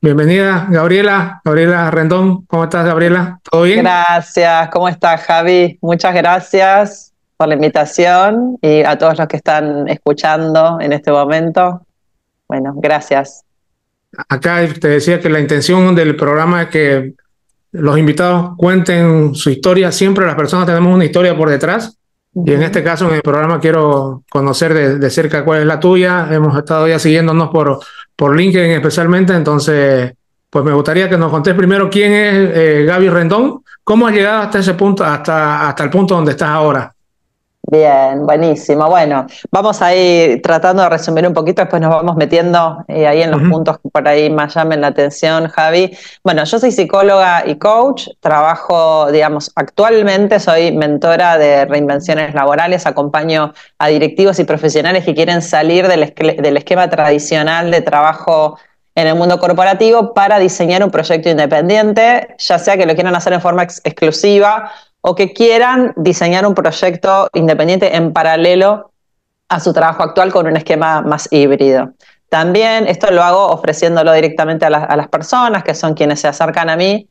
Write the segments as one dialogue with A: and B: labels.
A: Bienvenida, Gabriela Rendón. ¿Cómo estás, Gabriela? ¿Todo bien?
B: Gracias, ¿cómo estás, Javi? Muchas gracias por la invitación y a todos los que están escuchando en este momento. Bueno, gracias.
A: Acá te decía que la intención del programa es que los invitados cuenten su historia. Siempre las personas tenemos una historia por detrás. Y en este
B: Ujú.
A: caso, en el programa quiero conocer de cerca cuál es la tuya. Hemos estado ya siguiéndonos por LinkedIn especialmente. Entonces, pues me gustaría que nos contés primero quién es Gaby Rendón. ¿Cómo has llegado hasta ese punto, hasta el punto donde estás ahora?
B: Bien, buenísimo. Bueno, vamos a ir tratando de resumir un poquito, después nos vamos metiendo ahí en los
A: Ujú.
B: puntos que por ahí más llamen la atención, Javi. Bueno, yo soy psicóloga y coach, trabajo, digamos, actualmente soy mentora de reinvenciones laborales, acompaño a directivos y profesionales que quieren salir del esquema tradicional de trabajo en el mundo corporativo para diseñar un proyecto independiente, ya sea que lo quieran hacer en forma exclusiva o que quieran diseñar un proyecto independiente en paralelo a su trabajo actual con un esquema más híbrido. También esto lo hago ofreciéndolo directamente a las personas que son quienes se acercan a mí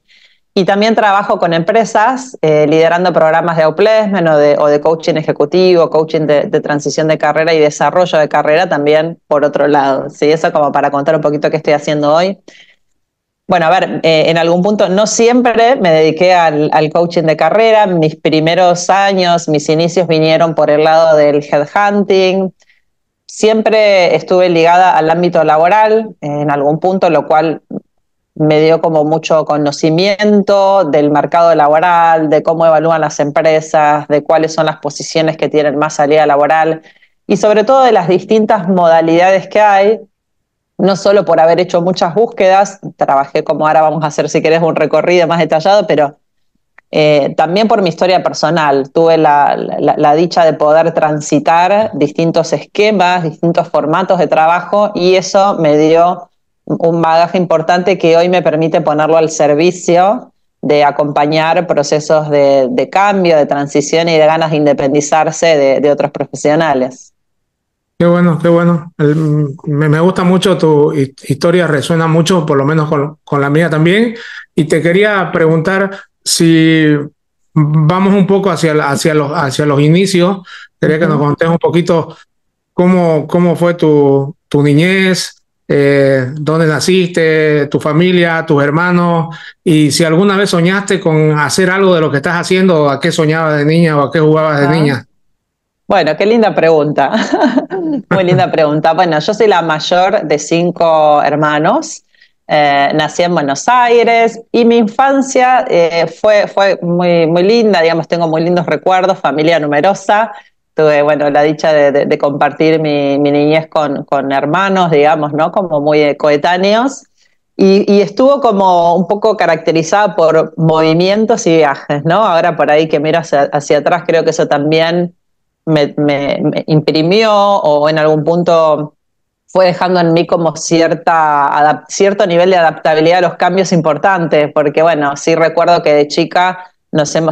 B: y también trabajo con empresas liderando programas de outplacement o de coaching ejecutivo, coaching de transición de carrera y desarrollo de carrera también por otro lado. ¿Sí? Eso como para contar un poquito qué estoy haciendo hoy. Bueno, a ver, en algún punto no siempre me dediqué al coaching de carrera. Mis primeros años, mis inicios vinieron por el lado del headhunting. Siempre estuve ligada al ámbito laboral en algún punto, lo cual me dio como mucho conocimiento del mercado laboral, de cómo evalúan las empresas, de cuáles son las posiciones que tienen más salida laboral y sobre todo de las distintas modalidades que hay, no solo por haber hecho muchas búsquedas, trabajé como ahora vamos a hacer si querés un recorrido más detallado, pero también por mi historia personal. Tuve la dicha de poder transitar distintos esquemas, distintos formatos de trabajo y eso me dio un bagaje importante que hoy me permite ponerlo al servicio de acompañar procesos de cambio, de transición y de ganas de independizarse de otros profesionales.
A: Qué bueno, qué bueno. Me gusta mucho tu historia, resuena mucho, por lo menos con la mía también. Y te quería preguntar si vamos un poco hacia los inicios. Quería que nos
B: Ujú.
A: contes un poquito cómo fue tu niñez, dónde naciste, tu familia, tus hermanos, y si alguna vez soñaste con hacer algo de lo que estás haciendo, o a qué soñabas de niña o a qué jugabas de
B: Ajá.
A: niña.
B: Bueno, qué linda pregunta. Muy linda pregunta. Bueno, yo soy la mayor de cinco hermanos. Nací en Buenos Aires y mi infancia fue muy linda, digamos, tengo muy lindos recuerdos, familia numerosa. Tuve, bueno, la dicha de compartir mi niñez con hermanos, digamos, ¿no? Como muy coetáneos. Y estuvo como un poco caracterizada por movimientos y viajes, ¿no? Ahora por ahí que miro hacia atrás, creo que eso también me imprimió o en algún punto fue dejando en mí como cierto nivel de adaptabilidad a los cambios importantes, porque bueno, sí recuerdo que de chica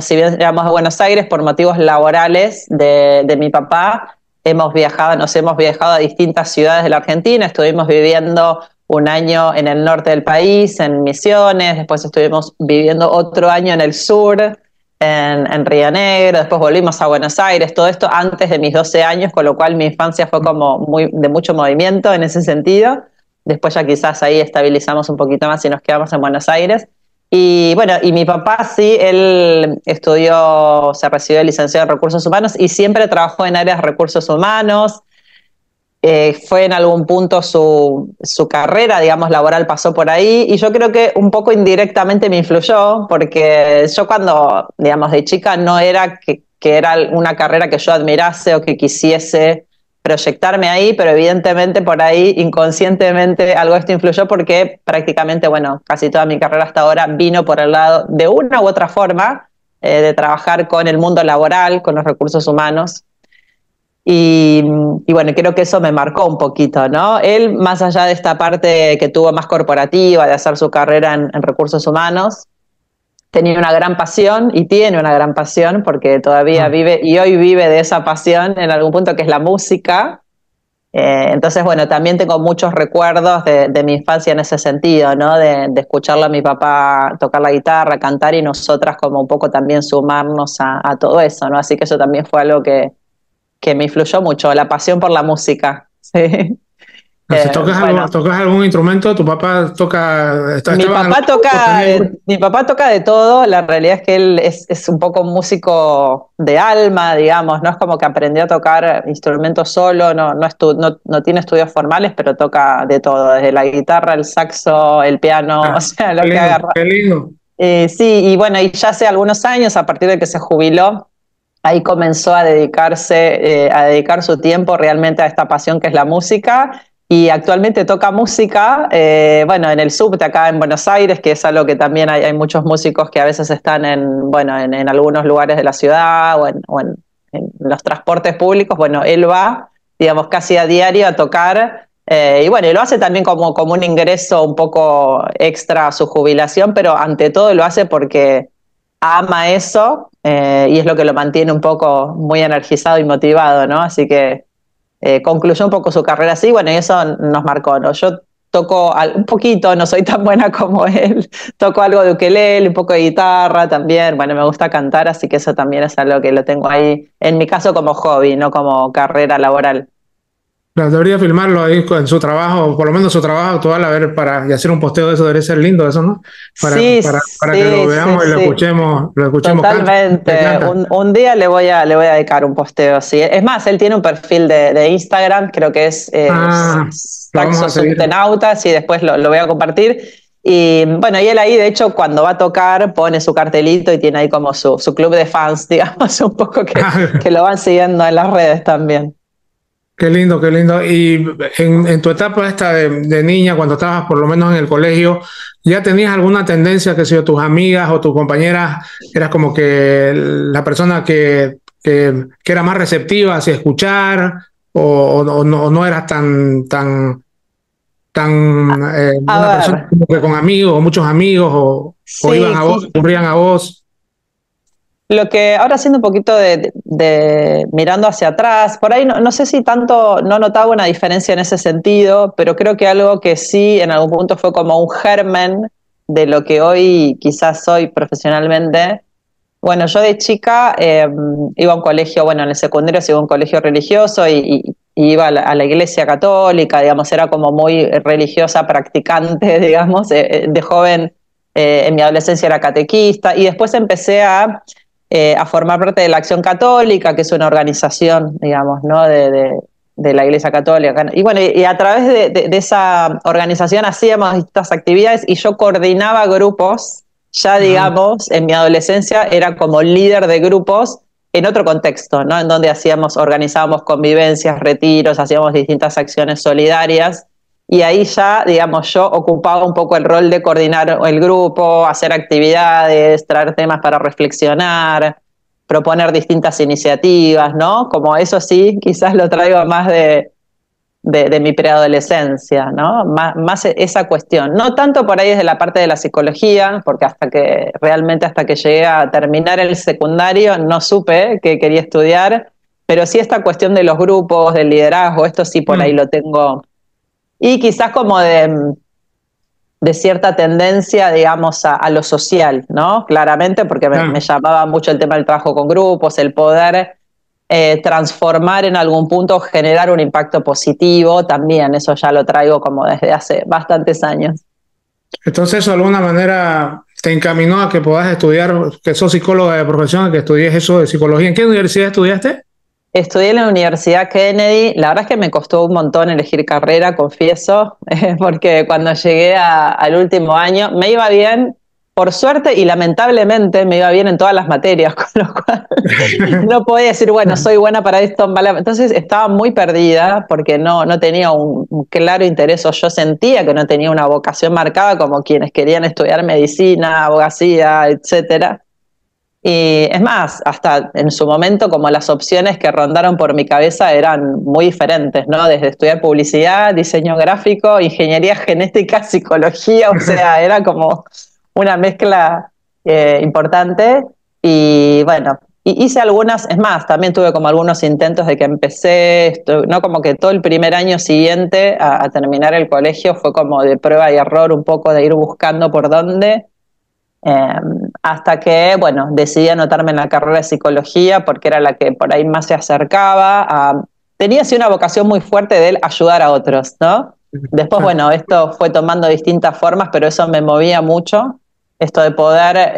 B: si bien éramos de Buenos Aires por motivos laborales de mi papá, nos hemos viajado a distintas ciudades de la Argentina, estuvimos viviendo un año en el norte del país, en Misiones, después estuvimos viviendo otro año en el sur, en Río Negro, después volvimos a Buenos Aires, todo esto antes de mis 12 años, con lo cual mi infancia fue como de mucho movimiento en ese sentido. Después ya quizás ahí estabilizamos un poquito más y nos quedamos en Buenos Aires. Y bueno, y mi papá sí, él estudió, se recibió de licenciado en recursos humanos y siempre trabajó en áreas de recursos humanos. Fue en algún punto su carrera, digamos, laboral pasó por ahí y yo creo que un poco indirectamente me influyó porque yo cuando, digamos, de chica no era que era una carrera que yo admirase o que quisiese proyectarme ahí, pero evidentemente por ahí inconscientemente algo de esto influyó porque prácticamente, bueno, casi toda mi carrera hasta ahora vino por el lado de una u otra forma de trabajar con el mundo laboral, con los recursos humanos. Y bueno, creo que eso me marcó un poquito, ¿no? Él, más allá de esta parte que tuvo más corporativa, de hacer su carrera en recursos humanos, tenía una gran pasión y tiene una gran pasión porque todavía
A: Ah,
B: vive y hoy vive de esa pasión en algún punto que es la música. Entonces, bueno, también tengo muchos recuerdos de mi infancia en ese sentido, ¿no? De escucharle a mi papá tocar la guitarra, cantar y nosotras como un poco también sumarnos a todo eso, ¿no? Así que eso también fue algo que me influyó mucho, la pasión por la música, ¿sí?
A: Si tocas
B: Bueno,
A: tocas algún instrumento, tu papá toca, estaba en algún grupo, tenía algún grupo.
B: Mi papá toca de todo, la realidad es que él es un poco un músico de alma, digamos, no es como que aprendió a tocar instrumentos solo, no tiene estudios formales, pero toca de todo, desde la guitarra, el saxo, el piano, o
A: Ah,
B: sea,
A: qué
B: lo que
A: lindo,
B: agarra.
A: qué lindo.
B: Sí, y bueno, y ya hace algunos años, a partir de que se jubiló, ahí comenzó a a dedicar su tiempo realmente a esta pasión que es la música. Y actualmente toca música, bueno, en el subte acá en Buenos Aires, que es algo que también hay muchos músicos que a veces están bueno, en algunos lugares de la ciudad en los transportes públicos. Bueno, él va, digamos, casi a diario a tocar. Y bueno, y lo hace también como un ingreso un poco extra a su jubilación, pero ante todo lo hace porque ama eso y es lo que lo mantiene un poco muy energizado y motivado, ¿no? Así que concluyó un poco su carrera así, bueno, y eso nos marcó, ¿no? Yo toco un poquito, no soy tan buena como él, toco algo de ukelele, un poco de guitarra también, bueno, me gusta cantar, así que eso también es algo que lo tengo ahí, en mi caso como hobby, no como carrera laboral.
A: Claro, debería filmarlo ahí en su trabajo, por lo menos su trabajo actual, a ver, y hacer un posteo de eso, debería ser lindo eso, ¿no?
B: Sí,
A: Para que lo
B: sí, sí,
A: veamos y
B: sí.
A: lo escuchemos, canta, te
B: Totalmente.
A: canta.
B: Un día le voy a dedicar un posteo, sí. Es más, él tiene un perfil de Instagram, creo que es
A: Ah, lo vamos
B: Saxo
A: a seguir.
B: Subtenautas, y después lo voy a compartir. Y bueno, y él ahí, de hecho, cuando va a tocar, pone su cartelito y tiene ahí como su club de fans, digamos, un poco que lo van siguiendo en las redes también.
A: Qué lindo, qué lindo. Y en tu etapa esta de niña, cuando estabas por lo menos en el colegio, ¿ya tenías alguna tendencia que si tus amigas o tus compañeras eras como que la persona que era más receptiva hacia escuchar o no eras tan
B: A
A: una persona
B: ver,
A: como que con amigos o muchos amigos o iban
B: sí,
A: a vos, ocurrían a vos?
B: lo que ahora haciendo un poquito de mirando hacia atrás, por ahí no sé si tanto, no notaba una diferencia en ese sentido, pero creo que algo que sí en algún punto fue como un germen de lo que hoy quizás soy profesionalmente. Bueno, yo de chica iba a un colegio, bueno, en el secundario sí iba a un colegio religioso y iba a a la iglesia católica, digamos, era como muy religiosa, practicante, digamos, de joven. En mi adolescencia era catequista y después empecé a formar parte de la Acción Católica, que es una organización, digamos, ¿no? De la Iglesia Católica. Y bueno, y a través de esa organización hacíamos distintas actividades y yo coordinaba grupos, ya
A: Ajá.
B: digamos, en mi adolescencia era como líder de grupos en otro contexto, ¿no? En donde organizábamos convivencias, retiros, hacíamos distintas acciones solidarias y ahí ya, digamos, yo ocupaba un poco el rol de coordinar el grupo, hacer actividades, traer temas para reflexionar, proponer distintas iniciativas, ¿no? Como eso sí, quizás lo traigo más de mi preadolescencia, ¿no? Más esa cuestión. No tanto por ahí desde la parte de la psicología, porque realmente hasta que llegué a terminar el secundario no supe que quería estudiar, pero sí esta cuestión de los grupos, del liderazgo, esto sí por ahí
A: Mm,
B: lo tengo. Y quizás como de cierta tendencia, digamos, a lo social, ¿no? Claramente, porque me
A: ah.
B: llamaba mucho el tema del trabajo con grupos, el poder transformar en algún punto, generar un impacto positivo, también eso ya lo traigo como desde hace bastantes años.
A: Entonces, eso de alguna manera te encaminó a que puedas estudiar, que sos psicóloga de profesión, que estudies eso de psicología. ¿En qué universidad estudiaste?
B: Estudié en la Universidad Kennedy, la verdad es que me costó un montón elegir carrera, confieso, porque cuando llegué al último año me iba bien, por suerte y lamentablemente me iba bien en todas las materias, con lo cual no podía decir, bueno, soy buena para esto, mala. Entonces estaba muy perdida porque no tenía un claro interés, o yo sentía que no tenía una vocación marcada como quienes querían estudiar medicina, abogacía, etcétera. Y es más, hasta en su momento como las opciones que rondaron por mi cabeza eran muy diferentes, ¿no? Desde estudiar publicidad, diseño gráfico, ingeniería genética, psicología, o sea, era como una mezcla importante. Y bueno, Y hice algunas, es más, también tuve como algunos intentos de que empecé, ¿no? Como que todo el primer año siguiente a terminar el colegio fue como de prueba y error, un poco de ir buscando por dónde, eh, hasta que, bueno, decidí anotarme en la carrera de psicología porque era la que por ahí más se acercaba a... Tenía así una vocación muy fuerte de él ayudar a otros, ¿no? Después,
A: Claro.
B: bueno, esto fue tomando distintas formas, pero eso me movía mucho, esto de poder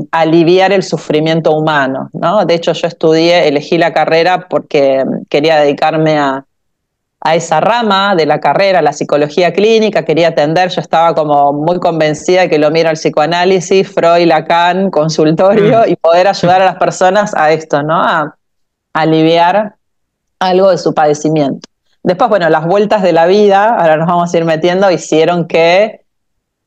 B: aliviar el sufrimiento humano, ¿no? De hecho, yo estudié, elegí la carrera porque quería dedicarme a esa rama de la carrera, la psicología clínica, quería atender, yo estaba como muy convencida de que lo miro al psicoanálisis, Freud, Lacan, consultorio, y poder ayudar a las personas a esto, ¿no? A aliviar algo de su padecimiento. Después, bueno, las vueltas de la vida, ahora nos vamos a ir metiendo, hicieron que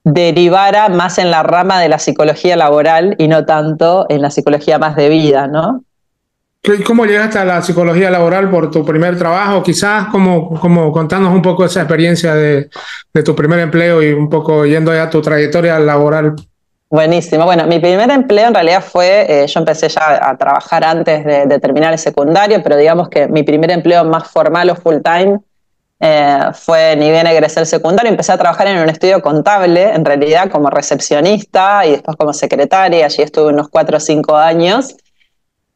B: derivara más en la rama de la psicología laboral y no tanto en la psicología más de vida, ¿no?
A: ¿Cómo llegaste a la psicología laboral por tu primer trabajo? Quizás, como contanos un poco esa experiencia de tu primer empleo y un poco yendo ya a tu trayectoria laboral.
B: Buenísimo. Bueno, mi primer empleo en realidad fue, yo empecé ya a trabajar antes de terminar el secundario, pero digamos que mi primer empleo más formal o full time fue ni bien egresé el secundario, empecé a trabajar en un estudio contable, en realidad como recepcionista y después como secretaria, allí estuve unos 4 o 5 años.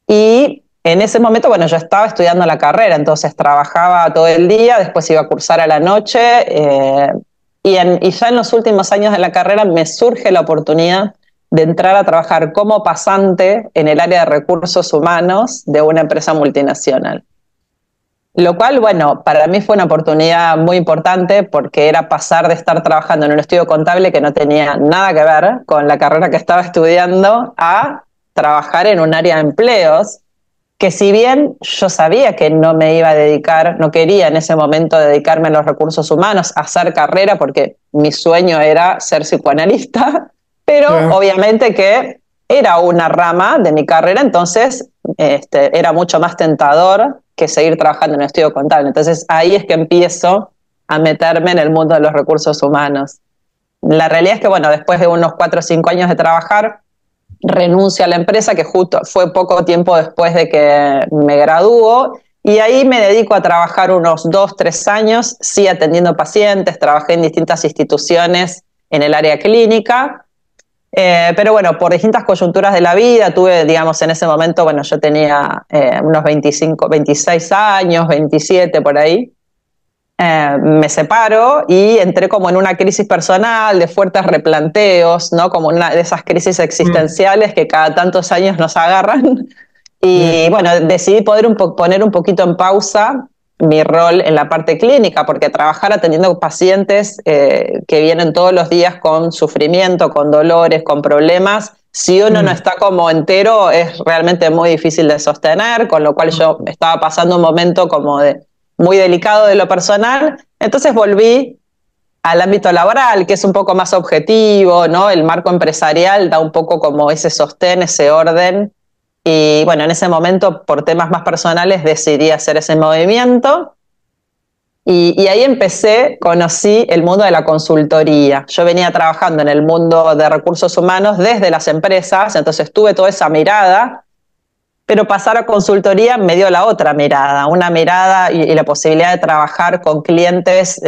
B: Y en ese momento, bueno, yo estaba estudiando la carrera, entonces trabajaba todo el día, después iba a cursar a la noche, y ya en los últimos años de la carrera me surge la oportunidad de entrar a trabajar como pasante en el área de recursos humanos de una empresa multinacional. Lo cual, bueno, para mí fue una oportunidad muy importante porque era pasar de estar trabajando en un estudio contable que no tenía nada que ver con la carrera que estaba estudiando a trabajar en un área de empleos que, si bien yo sabía que no me iba a dedicar, no quería en ese momento dedicarme a los recursos humanos, a hacer carrera, porque mi sueño era ser psicoanalista, pero
A: Ya.
B: obviamente que era una rama de mi carrera, entonces era mucho más tentador que seguir trabajando en el estudio contable. Entonces ahí es que empiezo a meterme en el mundo de los recursos humanos. La realidad es que, bueno, después de unos 4 o 5 años de trabajar, renuncio a la empresa, que justo fue poco tiempo después de que me graduó, y ahí me dedico a trabajar unos 2, 3 años, sí atendiendo pacientes, trabajé en distintas instituciones en el área clínica, pero bueno, por distintas coyunturas de la vida, tuve, digamos, en ese momento, bueno, yo tenía unos 25, 26 años, 27 por ahí, me separo y entré como en una crisis personal de fuertes replanteos, ¿no? Como una de esas crisis
A: Mm,
B: existenciales que cada tantos años nos agarran.
A: mm,
B: Y bueno, decidí poner un poquito en pausa mi rol en la parte clínica, porque trabajar atendiendo pacientes que vienen todos los días con sufrimiento, con dolores, con problemas, si uno no
A: mm,
B: está como entero, es realmente muy difícil de sostener, con lo cual yo estaba pasando un momento como de muy delicado de lo personal. Entonces volví al ámbito laboral, que es un poco más objetivo, ¿no? El marco empresarial da un poco como ese sostén, ese orden. Y bueno, en ese momento, por temas más personales, decidí hacer ese movimiento. Y ahí empecé, conocí el mundo de la consultoría. Yo venía trabajando en el mundo de recursos humanos desde las empresas, entonces tuve toda esa mirada, pero pasar a consultoría me dio la otra mirada, una mirada y la posibilidad de trabajar con clientes,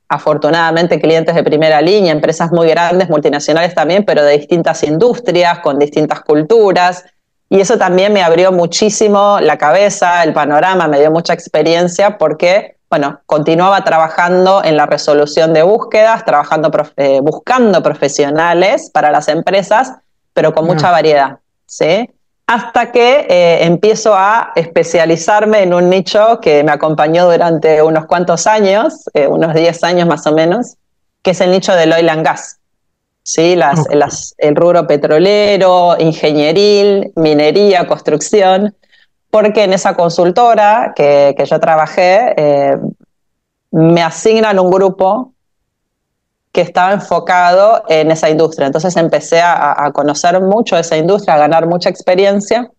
B: afortunadamente clientes de primera línea, empresas muy grandes, multinacionales también, pero de distintas industrias, con distintas culturas. Y eso también me abrió muchísimo la cabeza, el panorama, me dio mucha experiencia porque, bueno, continuaba trabajando en la resolución de búsquedas, buscando profesionales para las empresas, pero con mucha
A: ya.
B: variedad, ¿sí? Hasta que empiezo a especializarme en un nicho que me acompañó durante unos cuantos años, unos 10 años más o menos, que es el nicho del oil and gas. ¿Sí?
A: Ok.
B: El rubro petrolero, ingenieril, minería, construcción, porque en esa consultora que yo trabajé, me asignan un grupo que estaba enfocado en esa industria. Entonces empecé a conocer mucho esa industria, a ganar mucha experiencia.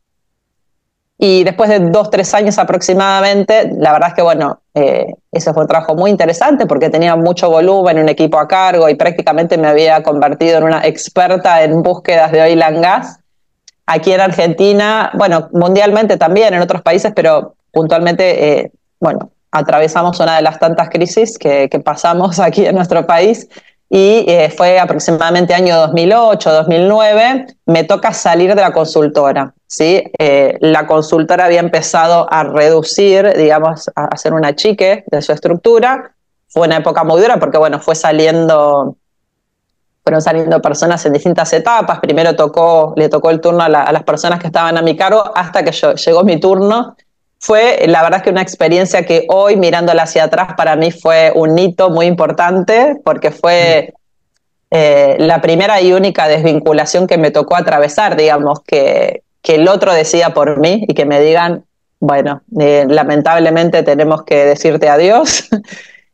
B: Y después de 2, 3 años aproximadamente, la verdad es que, bueno, ese fue un trabajo muy interesante porque tenía mucho volumen, un equipo a cargo y prácticamente me había convertido en una experta en búsquedas de oil and gas. aquí en Argentina, bueno, mundialmente también, en otros países, pero puntualmente, bueno, atravesamos una de las tantas crisis que pasamos aquí en nuestro país y fue aproximadamente año 2008, 2009, me toca salir de la consultora, ¿sí? La consultora había empezado a reducir, digamos, a hacer un achique de su estructura. Fue una época muy dura porque, bueno, fueron saliendo personas en distintas etapas. Primero le tocó el turno a las personas que estaban a mi cargo hasta que llegó mi turno. Fue, la verdad, que una experiencia que hoy, mirándola hacia atrás, para mí fue un hito muy importante, porque fue la primera y única desvinculación que me tocó atravesar, digamos, que el otro decida por mí y que me digan, bueno, lamentablemente tenemos que decirte adiós.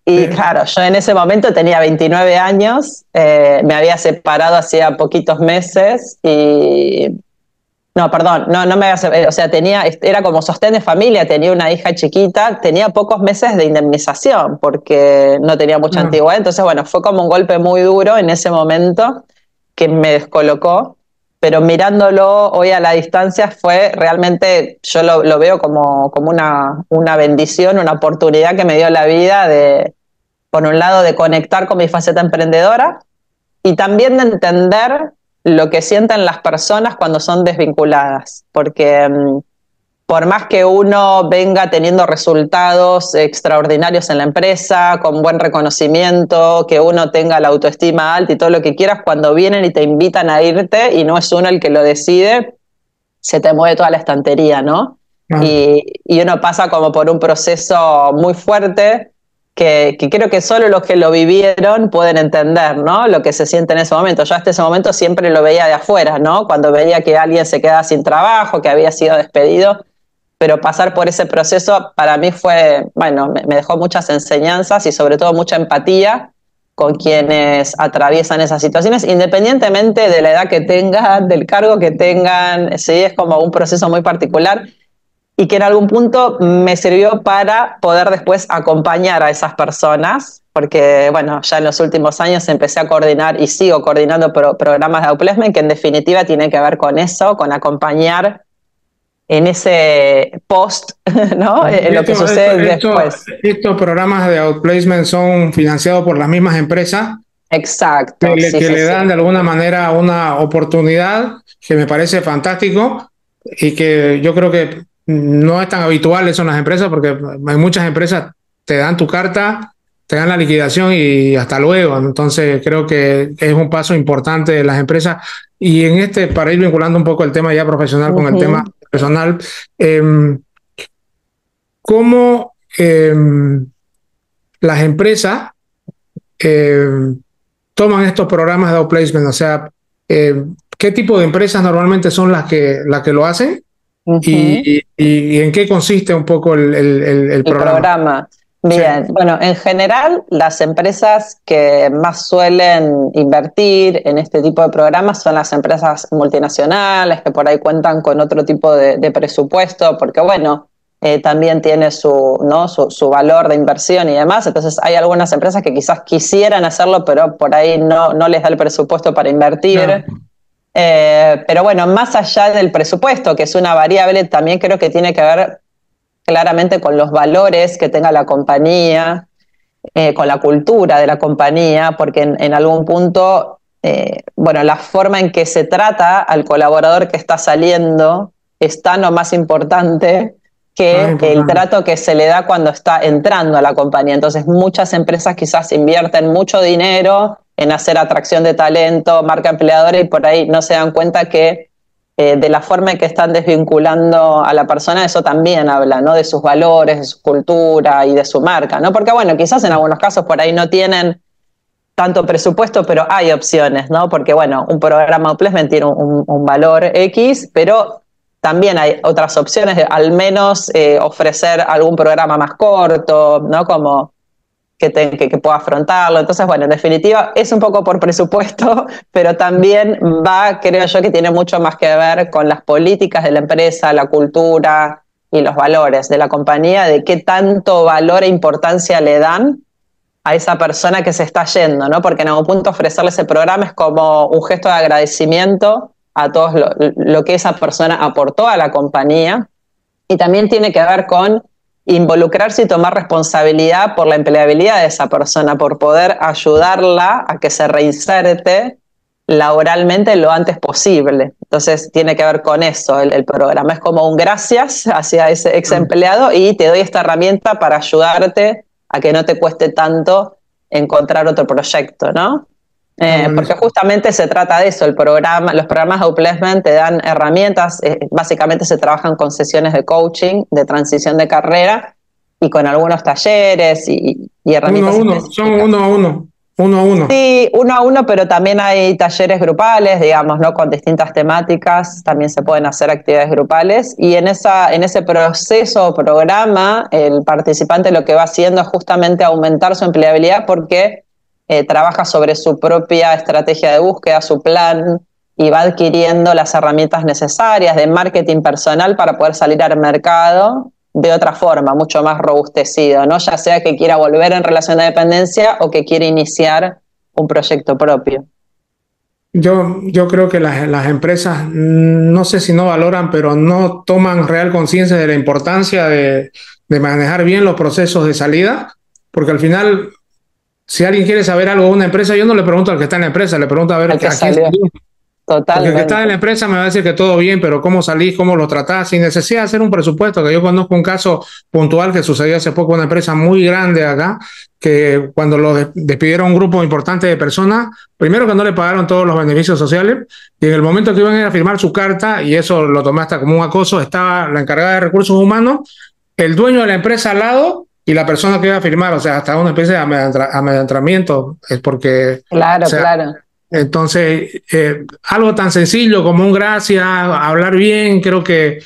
B: Y claro, yo en ese momento tenía 29 años, me había separado hacía poquitos meses y... No, perdón, no me había... O sea, era como sostén de familia, tenía una hija chiquita, tenía pocos meses de indemnización porque no tenía mucha antigüedad. Entonces, bueno, fue como un golpe muy duro en ese momento que me descolocó. Pero mirándolo hoy a la distancia fue realmente, yo lo veo como una bendición, una oportunidad que me dio la vida de, por un lado, de conectar con mi faceta emprendedora y también de entender lo que sienten las personas cuando son desvinculadas, porque por más que uno venga teniendo resultados extraordinarios en la empresa, con buen reconocimiento, que uno tenga la autoestima alta y todo lo que quieras, cuando vienen y te invitan a irte y no es uno el que lo decide, se te mueve toda la estantería, ¿no? Y uno pasa como por un proceso muy fuerte que creo que solo los que lo vivieron pueden entender, ¿no? Lo que se siente en ese momento. Yo hasta ese momento siempre lo veía de afuera, ¿no? Cuando veía que alguien se quedaba sin trabajo, que había sido despedido, pero pasar por ese proceso para mí fue, bueno, me dejó muchas enseñanzas y sobre todo mucha empatía con quienes atraviesan esas situaciones, independientemente de la edad que tengan, del cargo que tengan, sí, es como un proceso muy particular y que en algún punto me sirvió para poder después acompañar a esas personas, porque, bueno, ya en los últimos años empecé a coordinar y sigo coordinando programas de outplacement que en definitiva tienen que ver con eso, con acompañar en ese post, ¿no? En lo que sucede después.
A: Estos programas de outplacement son financiados por las mismas empresas.
B: Exacto.
A: Que le dan de alguna manera una oportunidad que me parece fantástico y que yo creo que no es tan habitual eso en las empresas, porque hay muchas empresas te dan tu carta, te dan la liquidación y hasta luego. Entonces creo que es un paso importante de las empresas. Y en para ir vinculando un poco el tema ya profesional con el tema personal, ¿cómo las empresas toman estos programas de outplacement? O sea, ¿qué tipo de empresas normalmente son las que lo hacen? ¿Y en qué consiste un poco el programa?
B: Bien, sí. Bueno, en general las empresas que más suelen invertir en este tipo de programas son las empresas multinacionales que por ahí cuentan con otro tipo de presupuesto, porque bueno, también tiene su valor de inversión y demás. Entonces hay algunas empresas que quizás quisieran hacerlo, pero por ahí no les da el presupuesto para invertir. No. Pero bueno, más allá del presupuesto, que es una variable, también creo que tiene que ver claramente con los valores que tenga la compañía, con la cultura de la compañía, porque en algún punto, bueno, la forma en que se trata al colaborador que está saliendo es tan o más importante que el trato que se le da cuando está entrando a la compañía. Entonces muchas empresas quizás invierten mucho dinero en hacer atracción de talento, marca empleadora, y por ahí no se dan cuenta que de la forma en que están desvinculando a la persona, eso también habla, ¿no? De sus valores, de su cultura y de su marca, ¿no? Porque bueno, quizás en algunos casos por ahí no tienen tanto presupuesto, pero hay opciones, ¿no? Porque bueno, un programa de outplacement tiene un valor X, pero también hay otras opciones de al menos ofrecer algún programa más corto, ¿no? Como que pueda afrontarlo. Entonces, bueno, en definitiva, es un poco por presupuesto, pero también creo yo que tiene mucho más que ver con las políticas de la empresa, la cultura y los valores de la compañía, de qué tanto valor e importancia le dan a esa persona que se está yendo, ¿no? Porque en algún punto ofrecerle ese programa es como un gesto de agradecimiento a todo lo que esa persona aportó a la compañía, y también tiene que ver con involucrarse y tomar responsabilidad por la empleabilidad de esa persona, por poder ayudarla a que se reinserte laboralmente lo antes posible. Entonces tiene que ver con eso el programa. Es como un gracias hacia ese ex empleado y te doy esta herramienta para ayudarte a que no te cueste tanto encontrar otro proyecto, ¿no? Porque justamente se trata de eso, los programas de Uplacement te dan herramientas, básicamente se trabajan con sesiones de coaching, de transición de carrera y con algunos talleres y herramientas específicas.
A: Son uno a uno.
B: Sí, uno a uno, pero también hay talleres grupales, digamos, ¿no? Con distintas temáticas, también se pueden hacer actividades grupales, y en ese proceso o programa, el participante lo que va haciendo es justamente aumentar su empleabilidad porque trabaja sobre su propia estrategia de búsqueda, su plan, y va adquiriendo las herramientas necesarias de marketing personal para poder salir al mercado de otra forma, mucho más robustecido, ¿no? Ya sea que quiera volver en relación de dependencia o que quiera iniciar un proyecto propio.
A: Yo creo que las empresas, no sé si no valoran, pero no toman real conciencia de la importancia de manejar bien los procesos de salida, porque al final, si alguien quiere saber algo de una empresa, yo no le pregunto al que está en la empresa, le pregunto a ver a quién salió. Porque el que está en la empresa me va a decir que todo bien, pero cómo salís, cómo lo tratás, sin necesidad de hacer un presupuesto. Que yo conozco un caso puntual que sucedió hace poco en una empresa muy grande acá, que cuando lo despidieron un grupo importante de personas, primero que no le pagaron todos los beneficios sociales, y en el momento que iban a ir a firmar su carta, y eso lo tomé hasta como un acoso, estaba la encargada de recursos humanos, el dueño de la empresa al lado y la persona que iba a firmar, o sea, hasta una especie de amedrentamiento, es porque...
B: Claro,
A: o sea,
B: claro.
A: entonces, algo tan sencillo como un gracias, hablar bien, creo que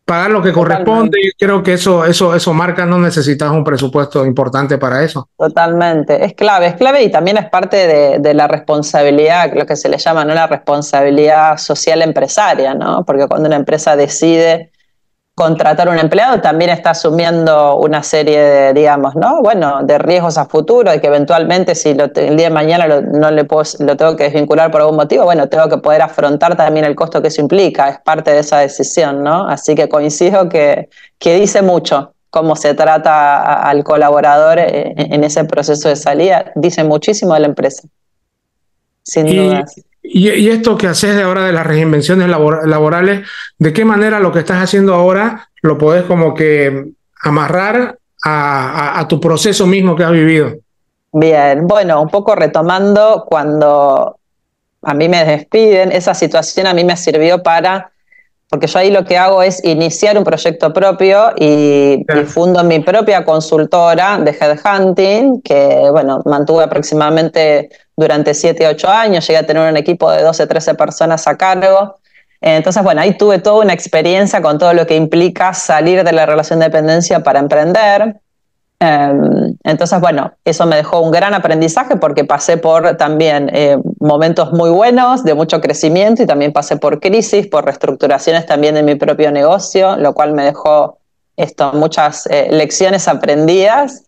A: pagar lo que corresponde, creo que eso marca, no necesitas un presupuesto importante para eso.
B: Totalmente, es clave y también es parte de la responsabilidad, lo que se le llama, ¿no? La responsabilidad social empresaria, ¿no? Porque cuando una empresa decide contratar un empleado también está asumiendo una serie de, digamos, ¿no? Bueno, de riesgos a futuro, de que eventualmente si el día de mañana lo tengo que desvincular por algún motivo, bueno, tengo que poder afrontar también el costo que eso implica, es parte de esa decisión, ¿no? Así que coincido que dice mucho cómo se trata al colaborador en ese proceso de salida, dice muchísimo de la empresa, sin dudas.
A: Y esto que haces de ahora de las reinvenciones laborales, ¿de qué manera lo que estás haciendo ahora lo podés como que amarrar a tu proceso mismo que has vivido?
B: Bien, bueno, un poco retomando cuando a mí me despiden, esa situación a mí me sirvió porque yo ahí lo que hago es iniciar un proyecto propio y fundo mi propia consultora de headhunting, que bueno, mantuve aproximadamente durante 7, 8 años, llegué a tener un equipo de 12, 13 personas a cargo. Entonces, bueno, ahí tuve toda una experiencia con todo lo que implica salir de la relación de dependencia para emprender. Entonces, bueno, eso me dejó un gran aprendizaje porque pasé por también momentos muy buenos, de mucho crecimiento, y también pasé por crisis, por reestructuraciones también de mi propio negocio, lo cual me dejó muchas lecciones aprendidas.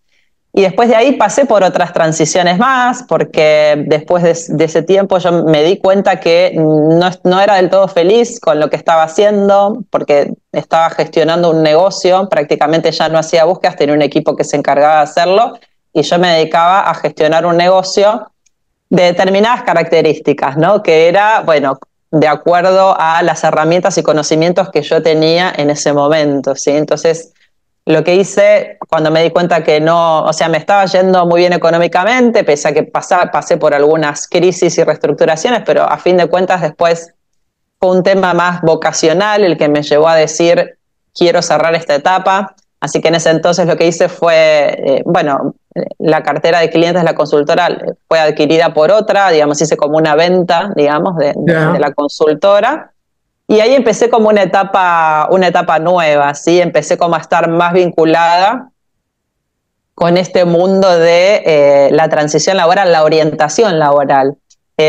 B: Y después de ahí pasé por otras transiciones más, porque después de ese tiempo yo me di cuenta que no era del todo feliz con lo que estaba haciendo, porque estaba gestionando un negocio, prácticamente ya no hacía búsquedas, tenía un equipo que se encargaba de hacerlo, y yo me dedicaba a gestionar un negocio de determinadas características, ¿no? Que era, bueno, de acuerdo a las herramientas y conocimientos que yo tenía en ese momento, ¿sí? Entonces, lo que hice cuando me di cuenta que no, o sea, me estaba yendo muy bien económicamente, pese a que pasé por algunas crisis y reestructuraciones, pero a fin de cuentas después fue un tema más vocacional el que me llevó a decir, quiero cerrar esta etapa. Así que en ese entonces lo que hice fue, la cartera de clientes de la consultora fue adquirida por otra, digamos, hice como una venta, digamos, de la consultora. Y ahí empecé como una etapa nueva, ¿sí? Empecé como a estar más vinculada con este mundo de la transición laboral, la orientación laboral.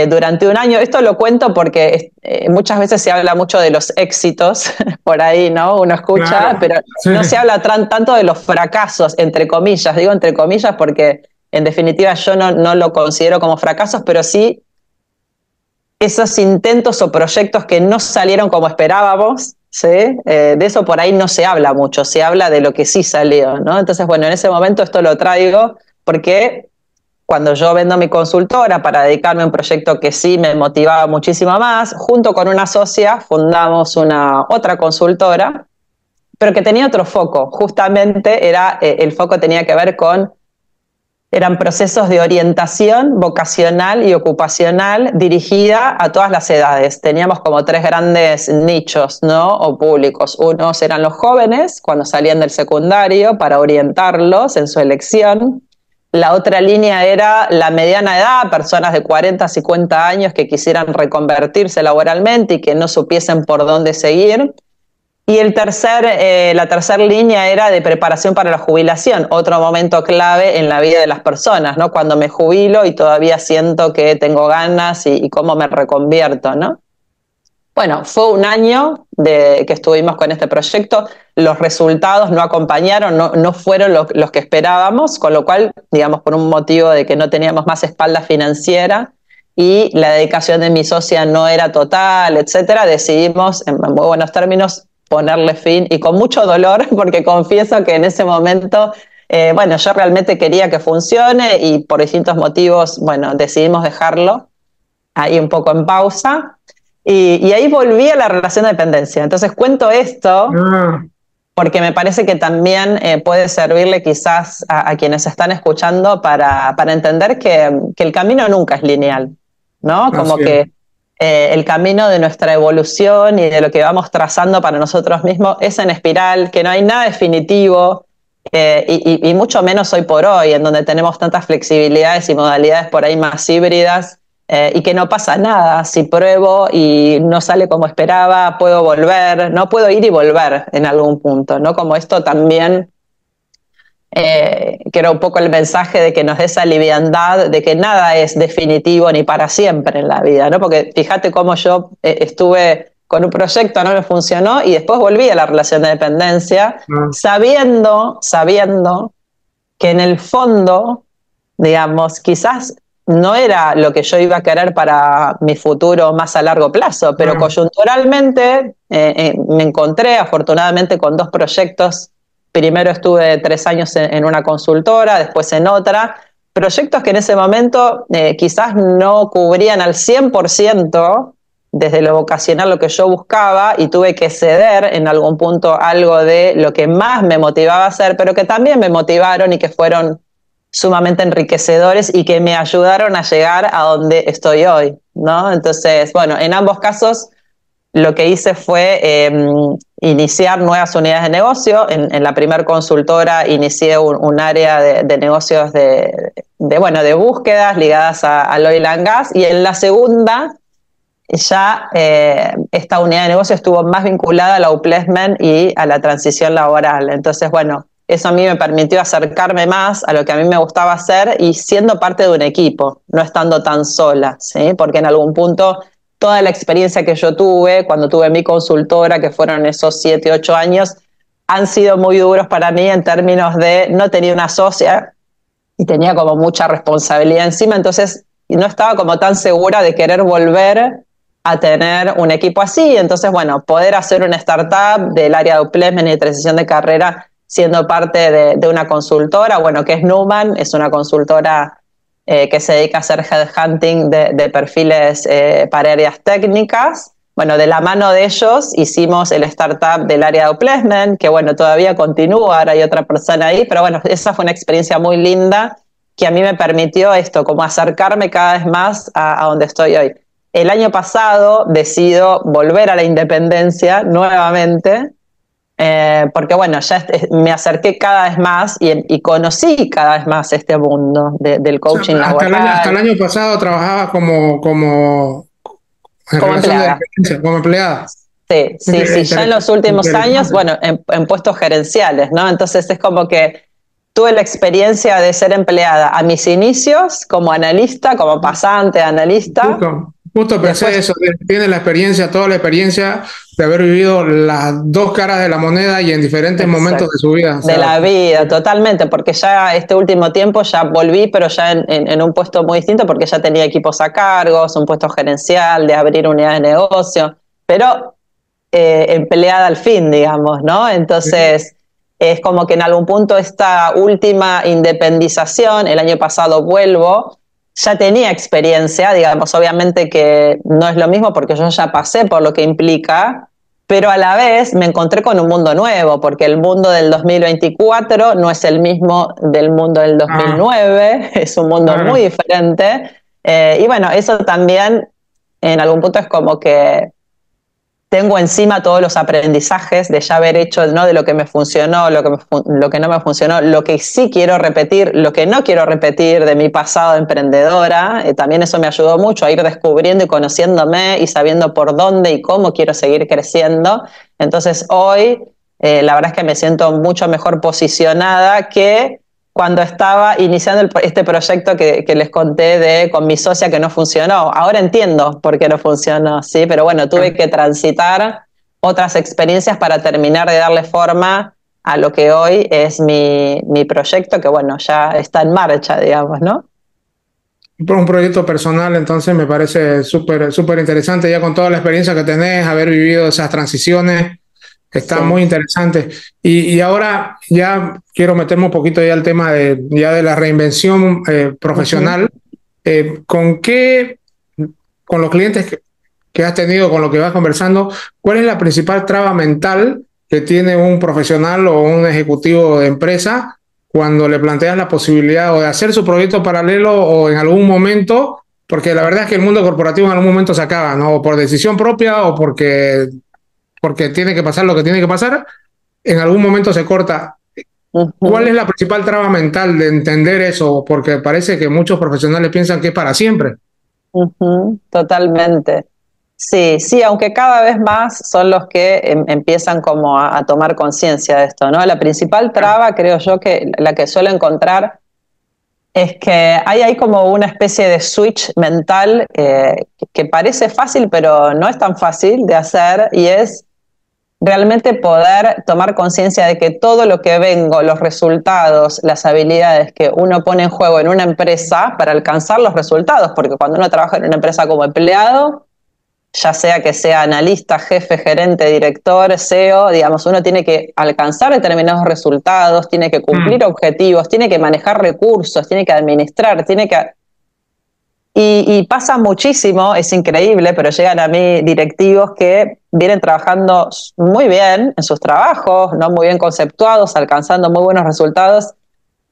B: Durante un año, esto lo cuento porque muchas veces se habla mucho de los éxitos, por ahí, ¿no? Uno escucha, claro, pero sí, no se habla tanto de los fracasos, entre comillas, digo entre comillas porque en definitiva yo no lo considero como fracasos, pero sí esos intentos o proyectos que no salieron como esperábamos, ¿sí? De eso por ahí no se habla mucho, se habla de lo que sí salió, ¿no? Entonces, bueno, en ese momento esto lo traigo porque cuando yo vendo mi consultora para dedicarme a un proyecto que sí me motivaba muchísimo más, junto con una socia fundamos otra consultora, pero que tenía otro foco. Justamente el foco tenía que ver eran procesos de orientación vocacional y ocupacional dirigida a todas las edades. Teníamos como 3 grandes nichos, ¿no? O públicos. Unos eran los jóvenes cuando salían del secundario para orientarlos en su elección. La otra línea era la mediana edad, personas de 40 a 50 años que quisieran reconvertirse laboralmente y que no supiesen por dónde seguir. Y la tercera línea era de preparación para la jubilación, otro momento clave en la vida de las personas, ¿no? Cuando me jubilo y todavía siento que tengo ganas y cómo me reconvierto, ¿no? Bueno, fue un año que estuvimos con este proyecto, los resultados no acompañaron, no fueron los que esperábamos, con lo cual, digamos, por un motivo de que no teníamos más espalda financiera y la dedicación de mi socia no era total, etcétera, decidimos, en muy buenos términos, ponerle fin, y con mucho dolor, porque confieso que en ese momento, bueno, yo realmente quería que funcione y por distintos motivos, bueno, decidimos dejarlo ahí un poco en pausa. Y ahí volví a la relación de dependencia. Entonces cuento esto porque me parece que también puede servirle quizás a quienes están escuchando para entender que el camino nunca es lineal, ¿no? Como que el camino de nuestra evolución y de lo que vamos trazando para nosotros mismos es en espiral, que no hay nada definitivo, y mucho menos hoy por hoy, en donde tenemos tantas flexibilidades y modalidades por ahí más híbridas, y que no pasa nada. Si pruebo y no sale como esperaba, puedo volver, no puedo ir y volver en algún punto, ¿no? Como esto también, que era un poco el mensaje de que nos dé esa liviandad de que nada es definitivo ni para siempre en la vida, ¿no? Porque fíjate cómo yo estuve con un proyecto, no me funcionó y después volví a la relación de dependencia, sabiendo que en el fondo, digamos, quizás no era lo que yo iba a querer para mi futuro más a largo plazo, pero coyunturalmente me encontré afortunadamente con 2 proyectos. Primero estuve 3 años en una consultora, después en otra, proyectos que en ese momento quizás no cubrían al 100% desde lo vocacional lo que yo buscaba, y tuve que ceder en algún punto algo de lo que más me motivaba a hacer, pero que también me motivaron y que fueron sumamente enriquecedores y que me ayudaron a llegar a donde estoy hoy, ¿no? Entonces, bueno, en ambos casos lo que hice fue iniciar nuevas unidades de negocio. En la primer consultora inicié un área de negocios de búsquedas ligadas al oil and gas, y en la segunda ya esta unidad de negocio estuvo más vinculada al outplacement y a la transición laboral. Entonces, bueno, eso a mí me permitió acercarme más a lo que a mí me gustaba hacer y siendo parte de un equipo, no estando tan sola, ¿sí? Porque en algún punto toda la experiencia que yo tuve cuando tuve mi consultora, que fueron esos 7, 8 años, han sido muy duros para mí en términos de no tenía una socia y tenía como mucha responsabilidad encima, entonces no estaba como tan segura de querer volver a tener un equipo así. Entonces, bueno, poder hacer una startup del área de outplacement y de transición de carrera siendo parte de una consultora, bueno, que es Numan, es una consultora que se dedica a hacer headhunting de perfiles para áreas técnicas. Bueno, de la mano de ellos hicimos el startup del área de outplacement, que bueno, todavía continúa, ahora hay otra persona ahí, pero bueno, esa fue una experiencia muy linda que a mí me permitió esto, como acercarme cada vez más a donde estoy hoy. El año pasado decido volver a la independencia nuevamente, porque bueno, ya me acerqué cada vez más y conocí cada vez más este mundo del coaching laboral.
A: Hasta el año pasado trabajabas como
B: empleada.
A: Como empleada.
B: Sí, ya en los últimos años, bueno, en puestos gerenciales, ¿no? Entonces es como que tuve la experiencia de ser empleada a mis inicios como analista, como pasante analista.
A: Justo pensé
B: Después,
A: eso, que tiene la experiencia, toda la experiencia de haber vivido las dos caras de la moneda y en diferentes momentos
B: exacto,
A: de su vida. O
B: de
A: sea,
B: la vida, totalmente, porque ya este último tiempo ya volví, pero ya en un puesto muy distinto, porque ya tenía equipos a cargo, un puesto gerencial, de abrir unidades de negocio, pero empleada al fin, digamos, ¿no? Entonces, es como que en algún punto esta última independización, el año pasado vuelvo, ya tenía experiencia, digamos, obviamente que no es lo mismo porque yo ya pasé por lo que implica, pero a la vez me encontré con un mundo nuevo, porque el mundo del 2024 no es el mismo del mundo del
A: ah,
B: 2009, es un mundo muy
A: claro.
B: diferente. Y bueno, eso también en algún punto es como que tengo encima todos los aprendizajes de ya haber hecho, ¿no? De lo que me funcionó, lo que no me funcionó, lo que sí quiero repetir, lo que no quiero repetir de mi pasado de emprendedora. También eso me ayudó mucho a ir descubriendo y conociéndome y sabiendo por dónde y cómo quiero seguir creciendo. Entonces hoy la verdad es que me siento mucho mejor posicionada que cuando estaba iniciando este proyecto que les conté con mi socia que no funcionó. Ahora entiendo por qué no funcionó, ¿sí? Pero bueno, tuve que transitar otras experiencias para terminar de darle forma a lo que hoy es mi proyecto, que bueno, ya está en marcha, digamos, ¿no?
A: Por un proyecto personal, entonces me parece súper interesante, ya con toda la experiencia que tenés, haber vivido esas transiciones, está
B: Sí.
A: muy interesante. Y ahora ya quiero meterme un poquito ya al tema ya de la reinvención
B: Uh-huh.
A: profesional. ¿Con qué, con los clientes que has tenido, con lo que vas conversando, cuál es la principal traba mental que tiene un profesional o un ejecutivo de empresa cuando le planteas la posibilidad o de hacer su proyecto paralelo o en algún momento, porque la verdad es que el mundo corporativo en algún momento se acaba, ¿no? O por decisión propia o porque tiene que pasar lo que tiene que pasar, en algún momento se corta. ¿Cuál es
B: Uh-huh.
A: la principal traba mental de entender eso? Porque parece que muchos profesionales piensan que es para siempre.
B: Uh-huh. Totalmente. Sí, sí, aunque cada vez más son los que empiezan como a tomar conciencia de esto, ¿no? La principal traba, creo yo, que la que suelo encontrar es que hay como una especie de switch mental que parece fácil, pero no es tan fácil de hacer, y es realmente poder tomar conciencia de que todo lo que vengo, los resultados, las habilidades que uno pone en juego en una empresa para alcanzar los resultados, porque cuando uno trabaja en una empresa como empleado, ya sea que sea analista, jefe, gerente, director, CEO, digamos, uno tiene que alcanzar determinados resultados, tiene que cumplir
A: Mm.
B: objetivos, tiene que manejar recursos, tiene que administrar, tiene que... Y pasa muchísimo, es increíble, pero llegan a mí directivos que vienen trabajando muy bien en sus trabajos, no muy bien conceptuados, alcanzando muy buenos resultados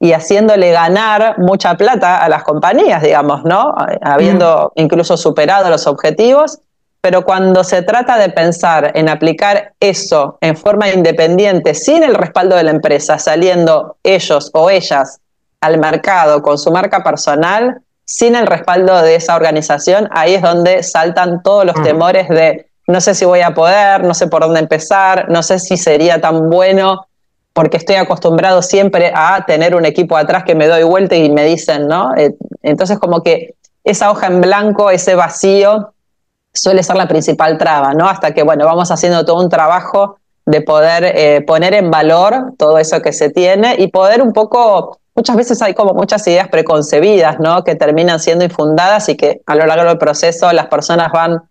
B: y haciéndole ganar mucha plata a las compañías, digamos, ¿no?
A: Mm.
B: Habiendo incluso superado los objetivos, pero cuando se trata de pensar en aplicar eso en forma independiente, sin el respaldo de la empresa, saliendo ellos o ellas al mercado con su marca personal, sin el respaldo de esa organización, ahí es donde saltan todos los
A: Ah.
B: temores de no sé si voy a poder, no sé por dónde empezar, no sé si sería tan bueno porque estoy acostumbrado siempre a tener un equipo atrás que me doy vuelta y me dicen, ¿no? Entonces como que esa hoja en blanco, ese vacío, suele ser la principal traba, ¿no? Hasta que, bueno, vamos haciendo todo un trabajo de poder poner en valor todo eso que se tiene y poder un poco, muchas veces hay como muchas ideas preconcebidas, ¿no? Que terminan siendo infundadas y que a lo largo del proceso las personas van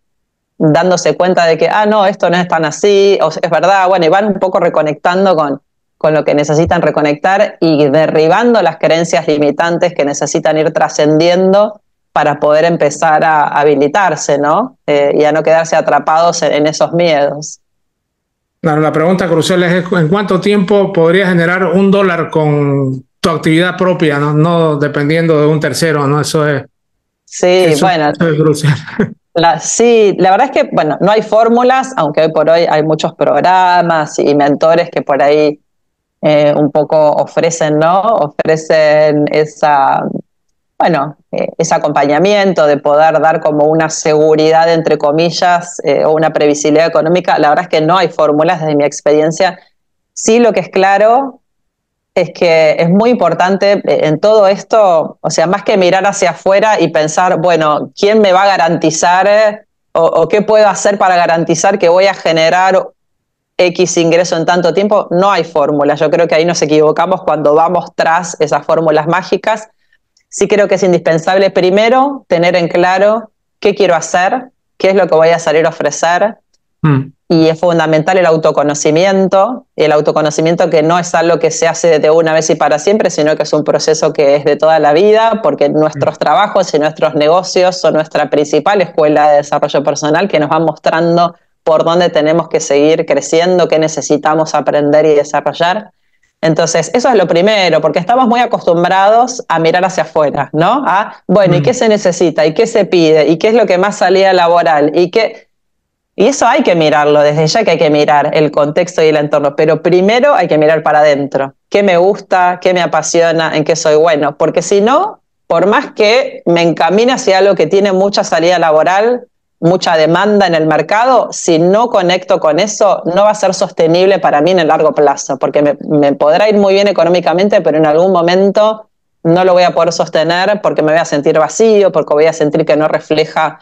B: dándose cuenta de que, ah, no, esto no es tan así, o es verdad, bueno, y van un poco reconectando con lo que necesitan reconectar y derribando las creencias limitantes que necesitan ir trascendiendo para poder empezar a habilitarse, ¿no? Y a no quedarse atrapados en esos miedos.
A: Claro, la pregunta crucial es ¿en cuánto tiempo podrías generar $1 con tu actividad propia, ¿no? No dependiendo de un tercero, ¿no?
B: Sí, bueno,
A: Eso es crucial.
B: sí, la verdad es que, bueno, no hay fórmulas, aunque hoy por hoy hay muchos programas y mentores que por ahí un poco ofrecen, ¿no? Ofrecen bueno, ese acompañamiento de poder dar como una seguridad, entre comillas, o una previsibilidad económica. La verdad es que no hay fórmulas desde mi experiencia. Sí, lo que es claro es que es muy importante en todo esto, o sea, más que mirar hacia afuera y pensar, bueno, ¿quién me va a garantizar o qué puedo hacer para garantizar que voy a generar X ingreso en tanto tiempo? No hay fórmula. Yo creo que ahí nos equivocamos cuando vamos tras esas fórmulas mágicas. Sí creo que es indispensable primero tener en claro qué quiero hacer, qué es lo que voy a salir a ofrecer. Y es fundamental el autoconocimiento que no es algo que se hace de una vez y para siempre, sino que es un proceso que es de toda la vida, porque nuestros trabajos y nuestros negocios son nuestra principal escuela de desarrollo personal que nos va mostrando por dónde tenemos que seguir creciendo, qué necesitamos aprender y desarrollar. Entonces, eso es lo primero, porque estamos muy acostumbrados a mirar hacia afuera, ¿no? Bueno, ¿y qué se necesita? ¿Y qué se pide? ¿Y qué es lo que más salida laboral? Y eso hay que mirarlo, desde ya que hay que mirar el contexto y el entorno, pero primero hay que mirar para adentro. ¿Qué me gusta? ¿Qué me apasiona? ¿En qué soy bueno? Porque si no, por más que me encamine hacia algo que tiene mucha salida laboral, mucha demanda en el mercado, si no conecto con eso, no va a ser sostenible para mí en el largo plazo, porque me podrá ir muy bien económicamente, pero en algún momento no lo voy a poder sostener porque me voy a sentir vacío, porque voy a sentir que no refleja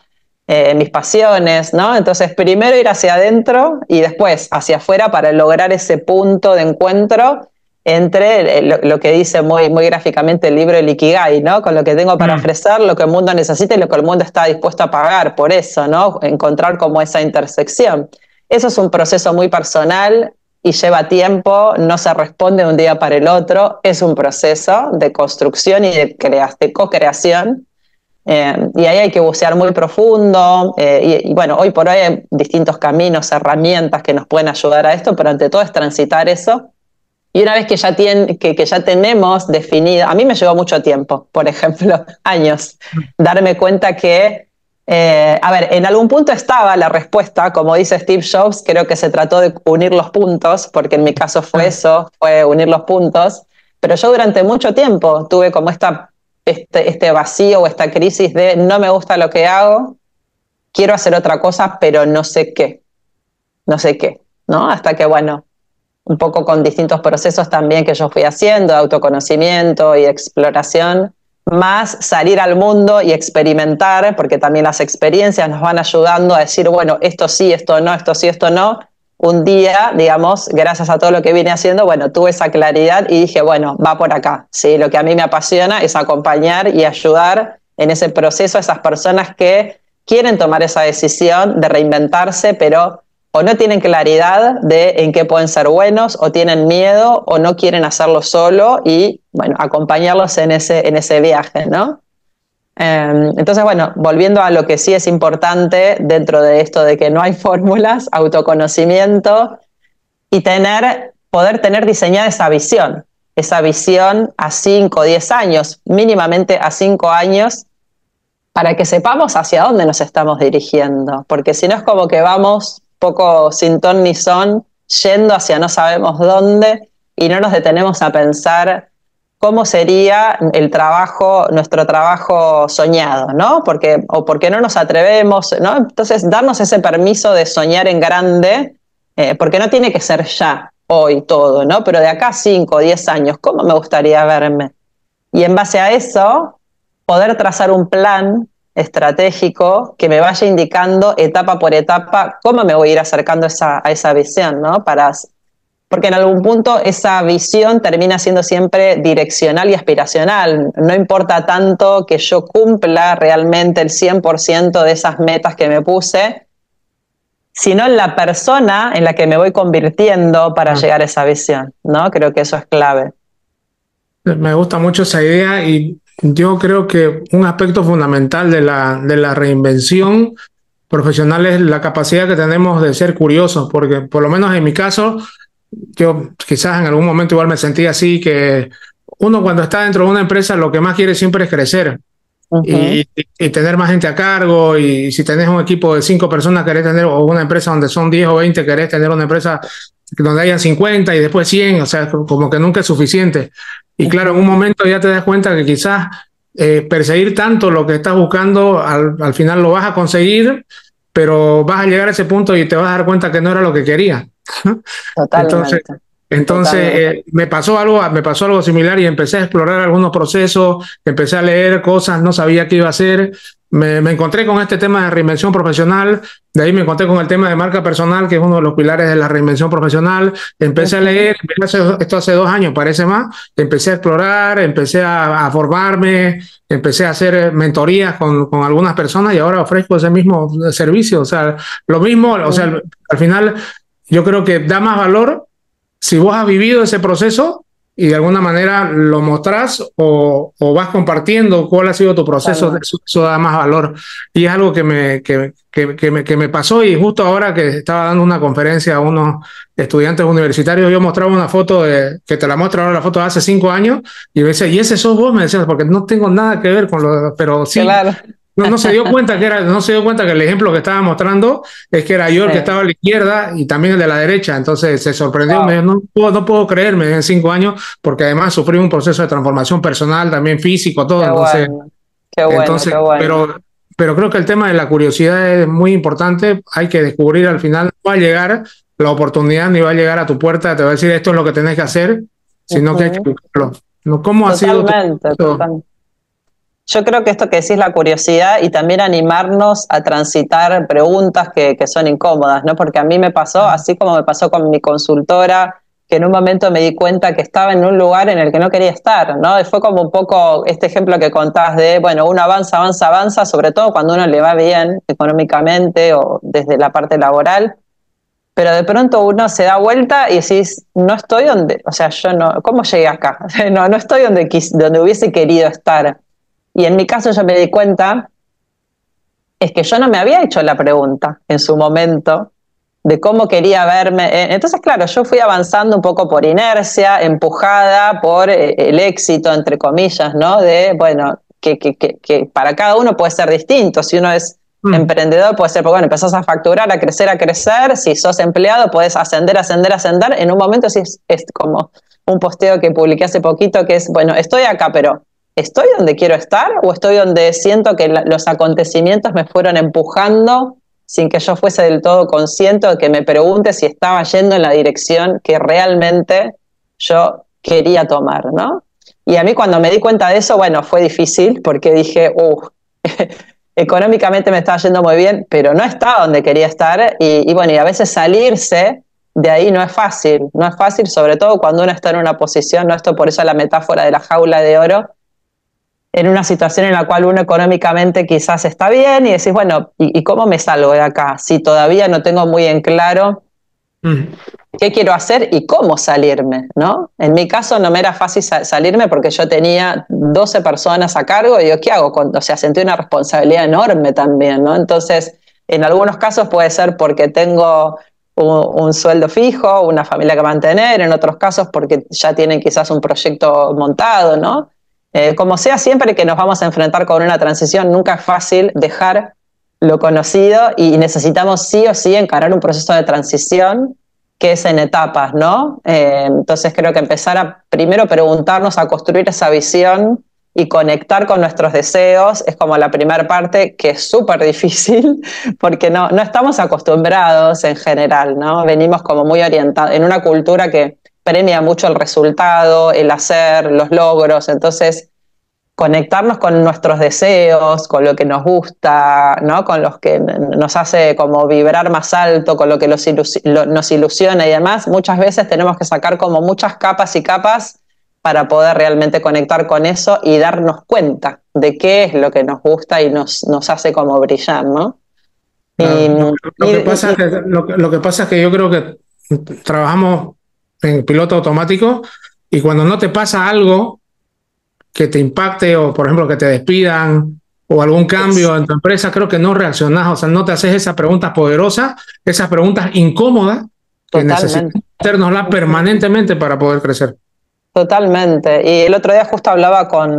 B: mis pasiones, ¿no? Entonces, primero ir hacia adentro y después hacia afuera para lograr ese punto de encuentro entre lo que dice muy gráficamente el libro El Ikigai, ¿no? Con lo que tengo para ofrecer, lo que el mundo necesita y lo que el mundo está dispuesto a pagar por eso, ¿no? Encontrar como esa intersección. Eso es un proceso muy personal y lleva tiempo, no se responde de un día para el otro, es un proceso de construcción y de co-creación. Y ahí hay que bucear muy profundo y bueno, hoy por hoy hay distintos caminos, herramientas que nos pueden ayudar a esto, pero ante todo es transitar eso. Y una vez que ya tenemos definido, a mí me llevó mucho tiempo, por ejemplo, años, darme cuenta que, a ver, en algún punto estaba la respuesta, como dice Steve Jobs, creo que se trató de unir los puntos, porque en mi caso fue eso, fue unir los puntos, pero yo durante mucho tiempo tuve como este vacío o esta crisis de no me gusta lo que hago, quiero hacer otra cosa, pero no sé qué, ¿no? Hasta que, bueno, un poco con distintos procesos también que yo fui haciendo, de autoconocimiento y exploración, más salir al mundo y experimentar, porque también las experiencias nos van ayudando a decir, bueno, esto sí, esto no, esto sí, esto no. Un día, digamos, gracias a todo lo que vine haciendo, bueno, tuve esa claridad y dije, bueno, va por acá, ¿sí? Lo que a mí me apasiona es acompañar y ayudar en ese proceso a esas personas que quieren tomar esa decisión de reinventarse, pero o no tienen claridad de en qué pueden ser buenos, o tienen miedo, o no quieren hacerlo solo, y bueno, acompañarlos en ese viaje, ¿no? Entonces, bueno, volviendo a lo que sí es importante dentro de esto de que no hay fórmulas, autoconocimiento y poder tener diseñada esa visión a 5 o 10 años, mínimamente a 5 años, para que sepamos hacia dónde nos estamos dirigiendo, porque si no es como que vamos poco sin ton ni son, yendo hacia no sabemos dónde y no nos detenemos a pensar cómo sería nuestro trabajo soñado, ¿no? Porque no nos atrevemos, ¿no? Entonces, darnos ese permiso de soñar en grande, porque no tiene que ser ya, hoy, todo, ¿no? Pero de acá a 5 o 10 años, ¿cómo me gustaría verme? Y en base a eso, poder trazar un plan estratégico que me vaya indicando etapa por etapa cómo me voy a ir acercando a esa visión, ¿no? Porque en algún punto esa visión termina siendo siempre direccional y aspiracional. No importa tanto que yo cumpla realmente el 100% de esas metas que me puse, sino en la persona en la que me voy convirtiendo para llegar a esa visión, ¿no? Creo que eso es clave.
A: Me gusta mucho esa idea y yo creo que un aspecto fundamental de la reinvención profesional es la capacidad que tenemos de ser curiosos, porque por lo menos en mi caso, yo quizás en algún momento igual me sentí así, que uno cuando está dentro de una empresa lo que más quiere siempre es crecer. Y tener más gente a cargo, y si tenés un equipo de 5 personas querés tener, o una empresa donde son 10 o 20 querés tener una empresa donde hayan 50 y después 100, o sea, como que nunca es suficiente. Y claro, en un momento ya te das cuenta que quizás perseguir tanto lo que estás buscando, al final lo vas a conseguir, pero vas a llegar a ese punto y te vas a dar cuenta que no era lo que querías.
B: Totalmente.
A: Entonces, Entonces,
B: Totalmente.
A: me pasó algo similar y empecé a explorar algunos procesos, empecé a leer cosas, no sabía qué iba a hacer. Me encontré con este tema de reinvención profesional, de ahí me encontré con el tema de marca personal, que es uno de los pilares de la reinvención profesional. Empecé a
B: Ujú.
A: leer, esto hace 2 años, parece más, empecé a explorar, empecé a formarme, empecé a hacer mentorías con algunas personas y ahora ofrezco ese mismo servicio. O sea, lo mismo, o sea,
B: Ujú.
A: al final yo creo que da más valor si vos has vivido ese proceso y de alguna manera lo mostrás o vas compartiendo cuál ha sido tu proceso,
B: Totalmente.
A: eso da más valor. Y es algo que me pasó y justo ahora que estaba dando una conferencia a unos estudiantes universitarios, yo mostraba una foto que te la muestro ahora, la foto de hace 5 años, y me decía, ¿y ese sos vos? Me decías, porque no tengo nada que ver con pero sí.
B: Claro.
A: No se dio cuenta que era, no se dio cuenta que el ejemplo que estaba mostrando es que era yo el que
B: Sí.
A: estaba a la izquierda y también el de la derecha. Entonces se sorprendió, me
B: Wow.
A: dijo, no puedo creerme en 5 años, porque además sufrí un proceso de transformación personal, también físico, todo.
B: Qué bueno. Qué bueno, qué
A: Entonces,
B: bueno.
A: pero creo que el tema de la curiosidad es muy importante. Hay que descubrir al final, no va a llegar la oportunidad ni va a llegar a tu puerta, te va a decir esto es lo que tenés que hacer, sino que hay que
B: Ujú.
A: buscarlo. ¿No? ¿Cómo ha sido tu
B: Totalmente,
A: proceso?
B: totalmente. Yo creo que esto que decís, la curiosidad y también animarnos a transitar preguntas que son incómodas, ¿no? Porque a mí me pasó, así como me pasó con mi consultora, que en un momento me di cuenta que estaba en un lugar en el que no quería estar, ¿no? Y fue como un poco este ejemplo que contás de, bueno, uno avanza, avanza, avanza, sobre todo cuando uno le va bien económicamente o desde la parte laboral, pero de pronto uno se da vuelta y decís, no estoy donde, o sea, yo no, ¿cómo llegué acá? No, no estoy donde hubiese querido estar. Y en mi caso yo me di cuenta, es que yo no me había hecho la pregunta en su momento de cómo quería verme. Entonces, claro, yo fui avanzando un poco por inercia, empujada por el éxito, entre comillas, ¿no? De, bueno, que para cada uno puede ser distinto. Si uno es
A: Mm.
B: emprendedor, puede ser, bueno, empezás a facturar, a crecer, a crecer. Si sos empleado, puedes ascender, ascender, ascender. En un momento sí es como un posteo que publiqué hace poquito que es, bueno, estoy acá, pero ¿estoy donde quiero estar o estoy donde siento que los acontecimientos me fueron empujando sin que yo fuese del todo consciente de que me pregunte si estaba yendo en la dirección que realmente yo quería tomar, ¿no? Y a mí cuando me di cuenta de eso, bueno, fue difícil porque dije, económicamente me estaba yendo muy bien, pero no estaba donde quería estar y bueno, y a veces salirse de ahí no es fácil, no es fácil, sobre todo cuando uno está en una posición, ¿no? Esto por eso la metáfora de la jaula de oro, en una situación en la cual uno económicamente quizás está bien y decís, bueno, ¿y cómo me salgo de acá? Si todavía no tengo muy en claro
A: Mm.
B: qué quiero hacer y cómo salirme, ¿no? En mi caso no me era fácil salirme porque yo tenía 12 personas a cargo y yo, ¿qué hago? O sea, sentí una responsabilidad enorme también, ¿no? Entonces, en algunos casos puede ser porque tengo un sueldo fijo, una familia que mantener, en otros casos porque ya tienen quizás un proyecto montado, ¿no? Como sea, siempre que nos vamos a enfrentar con una transición, nunca es fácil dejar lo conocido y necesitamos sí o sí encarar un proceso de transición que es en etapas, ¿no? Entonces creo que empezar a primero preguntarnos, a construir esa visión y conectar con nuestros deseos es como la primera parte que es súper difícil porque no estamos acostumbrados en general, ¿no? Venimos como muy orientados en una cultura que premia mucho el resultado, el hacer, los logros, entonces conectarnos con nuestros deseos, con lo que nos gusta, ¿no? Con los que nos hace como vibrar más alto, con lo que nos ilusiona y demás, muchas veces tenemos que sacar como muchas capas y capas para poder realmente conectar con eso y darnos cuenta de qué es lo que nos gusta y nos hace como brillar, ¿no? Y,
A: Claro.
B: y, y,
A: Lo que pasa es que yo creo que trabajamos en piloto automático y cuando no te pasa algo que te impacte o, por ejemplo, que te despidan o algún cambio en tu empresa, creo que no reaccionás, o sea, no te haces esas preguntas poderosas, esas preguntas incómodas que
B: totalmente.
A: necesitamos hacernoslas permanentemente para poder crecer.
B: Totalmente. Y el otro día justo hablaba con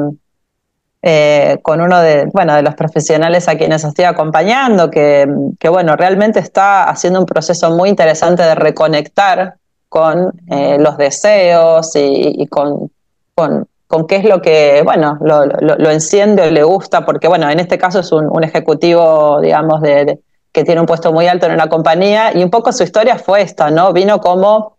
B: uno de, bueno, de los profesionales a quienes estoy acompañando, que bueno, realmente está haciendo un proceso muy interesante de reconectar con los deseos y con qué es lo que, bueno, lo enciende o le gusta, porque bueno, en este caso es un ejecutivo, digamos, que tiene un puesto muy alto en una compañía y un poco su historia fue esta, ¿no? Vino como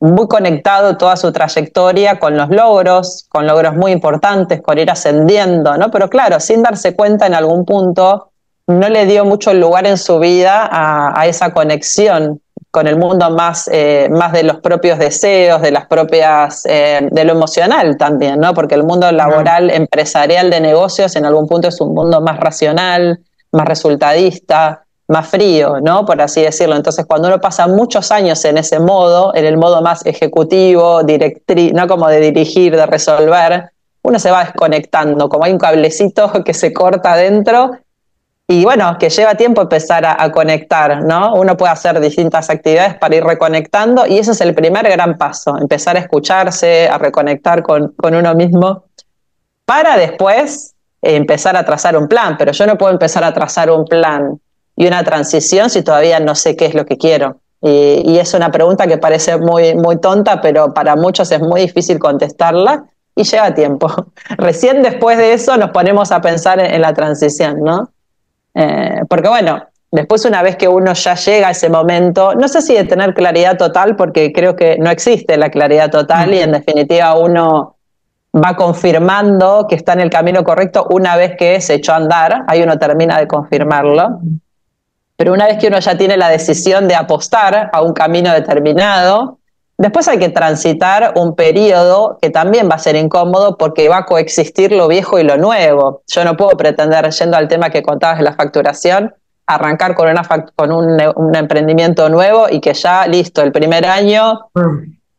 B: muy conectado toda su trayectoria con logros muy importantes, con ir ascendiendo, ¿no? Pero claro, sin darse cuenta en algún punto, no le dio mucho lugar en su vida a esa conexión con el mundo más de los propios deseos, de las propias, de lo emocional también, ¿no? Porque el mundo laboral, empresarial, de negocios, en algún punto es un mundo más racional, más resultadista, más frío, ¿no? Por así decirlo. Entonces, cuando uno pasa muchos años en ese modo, en el modo más ejecutivo, no como de dirigir, de resolver, uno se va desconectando, como hay un cablecito que se corta adentro y bueno, que lleva tiempo empezar a conectar, ¿no? Uno puede hacer distintas actividades para ir reconectando y ese es el primer gran paso, empezar a escucharse, a reconectar con uno mismo para después empezar a trazar un plan, pero yo no puedo empezar a trazar un plan y una transición si todavía no sé qué es lo que quiero. Y es una pregunta que parece muy, muy tonta, pero para muchos es muy difícil contestarla y lleva tiempo. Recién después de eso nos ponemos a pensar en la transición, ¿no? Porque bueno, después una vez que uno ya llega a ese momento, no sé si de tener claridad total, porque creo que no existe la claridad total y en definitiva uno va confirmando que está en el camino correcto una vez que se echó a andar, ahí uno termina de confirmarlo. Pero una vez que uno ya tiene la decisión de apostar a un camino determinado, después hay que transitar un periodo que también va a ser incómodo porque va a coexistir lo viejo y lo nuevo. Yo no puedo pretender, yendo al tema que contabas de la facturación, arrancar con un emprendimiento nuevo y que ya, listo, el primer año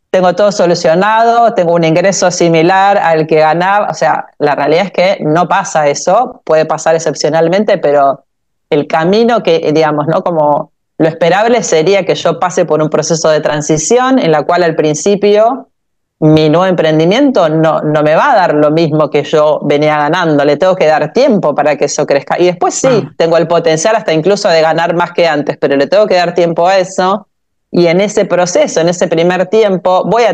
B: tengo todo solucionado, tengo un ingreso similar al que ganaba. O sea, la realidad es que no pasa eso, puede pasar excepcionalmente, pero el camino que, digamos, ¿no? Como lo esperable sería que yo pase por un proceso de transición en la cual al principio mi nuevo emprendimiento no me va a dar lo mismo que yo venía ganando, le tengo que dar tiempo para que eso crezca. Y después sí, tengo el potencial hasta incluso de ganar más que antes, pero le tengo que dar tiempo a eso. Y en ese proceso, en ese primer tiempo, van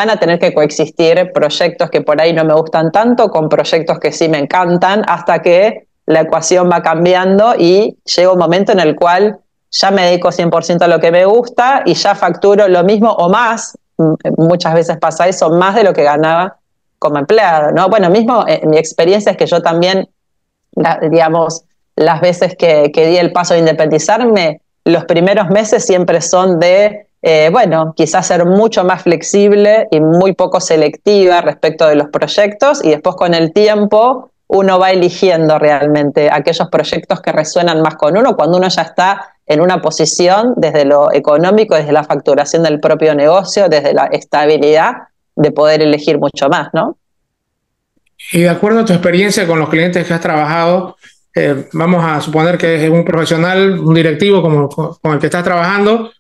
B: a tener que coexistir proyectos que por ahí no me gustan tanto con proyectos que sí me encantan, hasta que la ecuación va cambiando y llega un momento en el cual ya me dedico 100% a lo que me gusta y ya facturo lo mismo o más, muchas veces pasa eso, más de lo que ganaba como empleado, ¿no? Bueno, mismo mi experiencia es que yo también, digamos, las veces que di el paso de independizarme, los primeros meses siempre son de, bueno, quizás ser mucho más flexible y muy poco selectiva respecto de los proyectos y después con el tiempo uno va eligiendo realmente aquellos proyectos que resuenan más con uno cuando uno ya está en una posición desde lo económico, desde la facturación del propio negocio, desde la estabilidad de poder elegir mucho más, ¿no?
A: Y de acuerdo a tu experiencia con los clientes que has trabajado, vamos a suponer que es un profesional, un directivo con el que estás trabajando,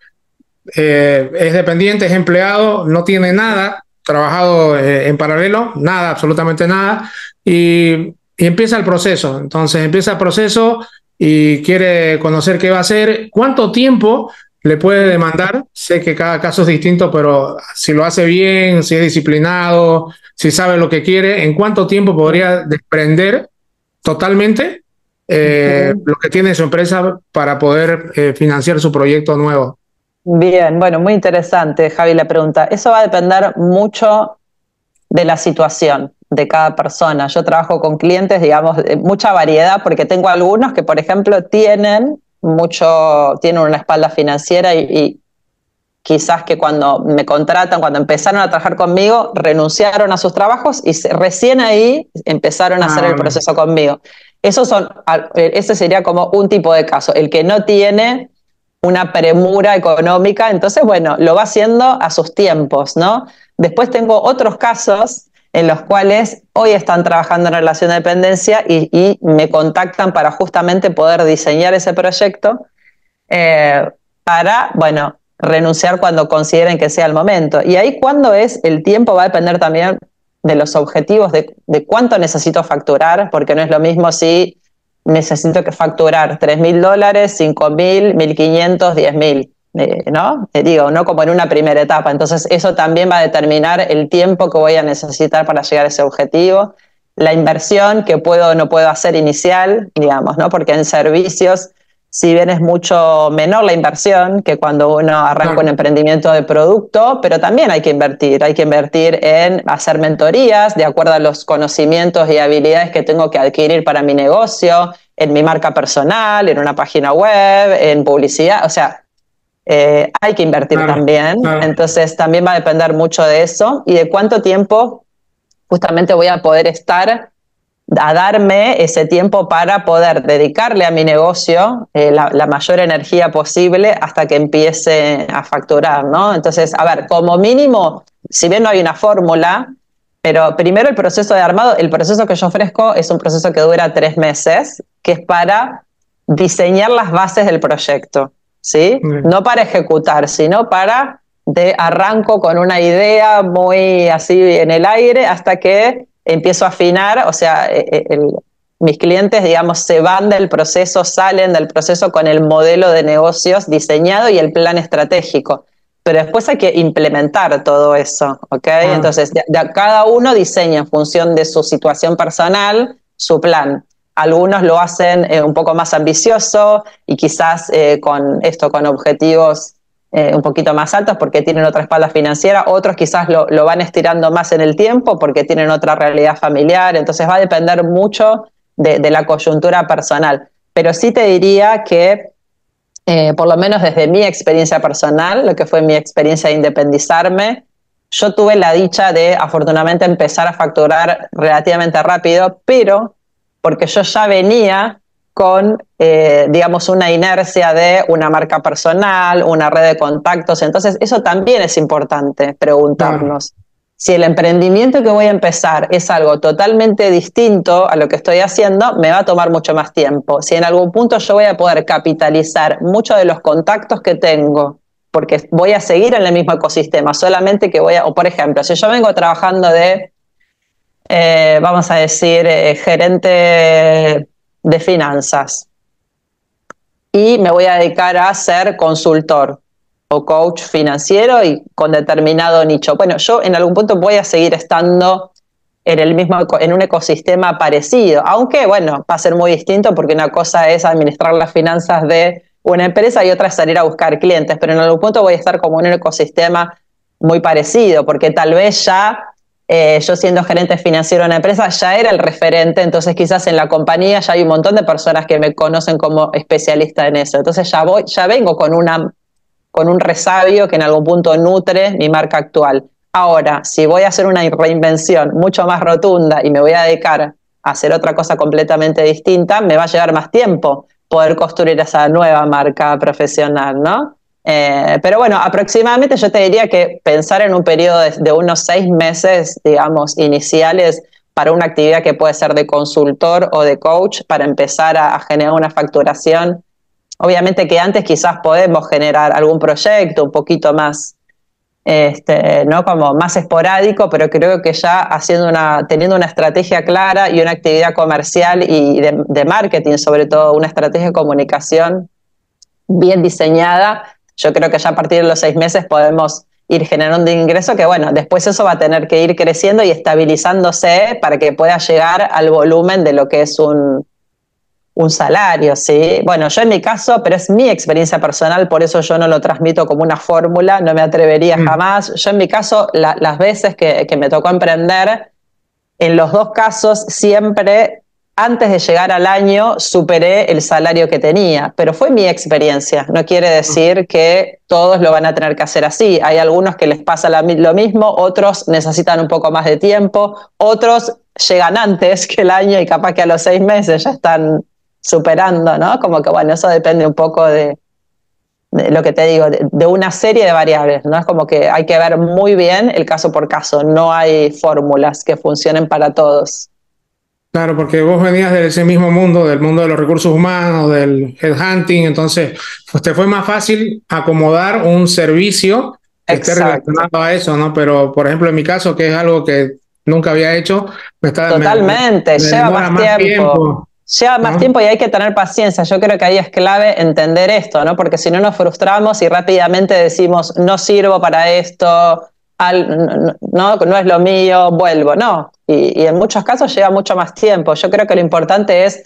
A: es dependiente, es empleado, no tiene nada, trabajado en paralelo, nada, absolutamente nada, y empieza el proceso. Entonces empieza el proceso y quiere conocer qué va a hacer, cuánto tiempo le puede demandar. Sé que cada caso es distinto, pero si lo hace bien, si es disciplinado, si sabe lo que quiere, ¿en cuánto tiempo podría desprender totalmente lo que tiene su empresa para poder financiar su proyecto nuevo?
B: Bien, bueno, muy interesante, Javi, la pregunta. Eso va a depender mucho de la situación de cada persona. Yo trabajo con clientes, digamos, de mucha variedad, porque tengo algunos que, por ejemplo, tienen una espalda financiera y quizás que cuando me contratan, cuando empezaron a trabajar conmigo, renunciaron a sus trabajos y recién ahí empezaron a hacer el proceso conmigo. Ese sería como un tipo de caso, el que no tiene una premura económica, entonces, bueno, lo va haciendo a sus tiempos, ¿no? Después tengo otros casos en los cuales hoy están trabajando en relación de dependencia y me contactan para justamente poder diseñar ese proyecto para, bueno, renunciar cuando consideren que sea el momento. Y ahí cuando es el tiempo va a depender también de los objetivos, de cuánto necesito facturar, porque no es lo mismo si necesito que facturar $3.000, $5.000, 1.500, 10.000, ¿no? Digo, no como en una primera etapa. Entonces eso también va a determinar el tiempo que voy a necesitar para llegar a ese objetivo, la inversión que puedo o no puedo hacer inicial, digamos, ¿no? Porque en servicios si bien es mucho menor la inversión que cuando uno arranca un emprendimiento de producto, pero también hay que invertir en hacer mentorías de acuerdo a los conocimientos y habilidades que tengo que adquirir para mi negocio, en mi marca personal, en una página web, en publicidad, o sea, hay que invertir también, entonces también va a depender mucho de eso y de cuánto tiempo justamente voy a poder estar a darme ese tiempo para poder dedicarle a mi negocio la mayor energía posible hasta que empiece a facturar, ¿no? Entonces, a ver, como mínimo, si bien no hay una fórmula, pero primero el proceso de armado, el proceso que yo ofrezco es un proceso que dura 3 meses, que es para diseñar las bases del proyecto, ¿sí? No para ejecutar, sino para de arranco con una idea muy así en el aire hasta que empiezo a afinar, o sea, mis clientes, digamos, se van del proceso, salen del proceso con el modelo de negocios diseñado y el plan estratégico. Pero después hay que implementar todo eso, ¿ok? Entonces, cada uno diseña en función de su situación personal su plan. Algunos lo hacen un poco más ambicioso y quizás con objetivos un poquito más altos porque tienen otra espalda financiera, otros quizás lo van estirando más en el tiempo porque tienen otra realidad familiar, entonces va a depender mucho de la coyuntura personal. Pero sí te diría que, por lo menos desde mi experiencia personal, lo que fue mi experiencia de independizarme, yo tuve la dicha de afortunadamente empezar a facturar relativamente rápido, pero porque yo ya venía con, digamos, una inercia de una marca personal, una red de contactos. Entonces, eso también es importante preguntarnos. Si el emprendimiento que voy a empezar es algo totalmente distinto a lo que estoy haciendo, me va a tomar mucho más tiempo. Si en algún punto yo voy a poder capitalizar muchos de los contactos que tengo, porque voy a seguir en el mismo ecosistema, solamente que o por ejemplo, si yo vengo trabajando de, vamos a decir, gerente de finanzas y me voy a dedicar a ser consultor o coach financiero y con determinado nicho. Bueno, yo en algún punto voy a seguir estando en un ecosistema parecido, aunque bueno, va a ser muy distinto porque una cosa es administrar las finanzas de una empresa y otra es salir a buscar clientes, pero en algún punto voy a estar como en un ecosistema muy parecido, porque tal vez ya yo siendo gerente financiero de una empresa ya era el referente, entonces quizás en la compañía ya hay un montón de personas que me conocen como especialista en eso, entonces ya vengo con un resabio que en algún punto nutre mi marca actual. Ahora, si voy a hacer una reinvención mucho más rotunda y me voy a dedicar a hacer otra cosa completamente distinta, me va a llevar más tiempo poder construir esa nueva marca profesional, ¿no? Pero bueno, aproximadamente yo te diría que pensar en un periodo de unos 6 meses, digamos, iniciales para una actividad que puede ser de consultor o de coach para empezar a generar una facturación. Obviamente que antes quizás podemos generar algún proyecto un poquito más, ¿no? Como más esporádico, pero creo que ya teniendo una estrategia clara y una actividad comercial y de marketing, sobre todo una estrategia de comunicación bien diseñada, yo creo que ya a partir de los 6 meses podemos ir generando un ingreso que, bueno, después eso va a tener que ir creciendo y estabilizándose para que pueda llegar al volumen de lo que es un salario, ¿sí? Bueno, yo en mi caso, pero es mi experiencia personal, por eso yo no lo transmito como una fórmula, no me atrevería jamás. Yo en mi caso, las veces que me tocó emprender, en los 2 casos siempre, antes de llegar al año, superé el salario que tenía, pero fue mi experiencia. No quiere decir que todos lo van a tener que hacer así. Hay algunos que les pasa lo mismo, otros necesitan un poco más de tiempo, otros llegan antes que el año y capaz que a los 6 meses ya están superando, ¿no? Como que, bueno, eso depende un poco de lo que te digo, de una serie de variables, ¿no? Es como que hay que ver muy bien el caso por caso, no hay fórmulas que funcionen para todos.
A: Claro, porque vos venías de ese mismo mundo, del mundo de los recursos humanos, del headhunting, entonces pues te fue más fácil acomodar un servicio que esté relacionado a eso, ¿no? Pero, por ejemplo, en mi caso, que es algo que nunca había hecho,
B: Totalmente, lleva más tiempo. Lleva más tiempo y hay que tener paciencia. Yo creo que ahí es clave entender esto, ¿no? Porque si no nos frustramos y rápidamente decimos, no sirvo para esto, no es lo mío, vuelvo. No, y en muchos casos lleva mucho más tiempo. Yo creo que lo importante es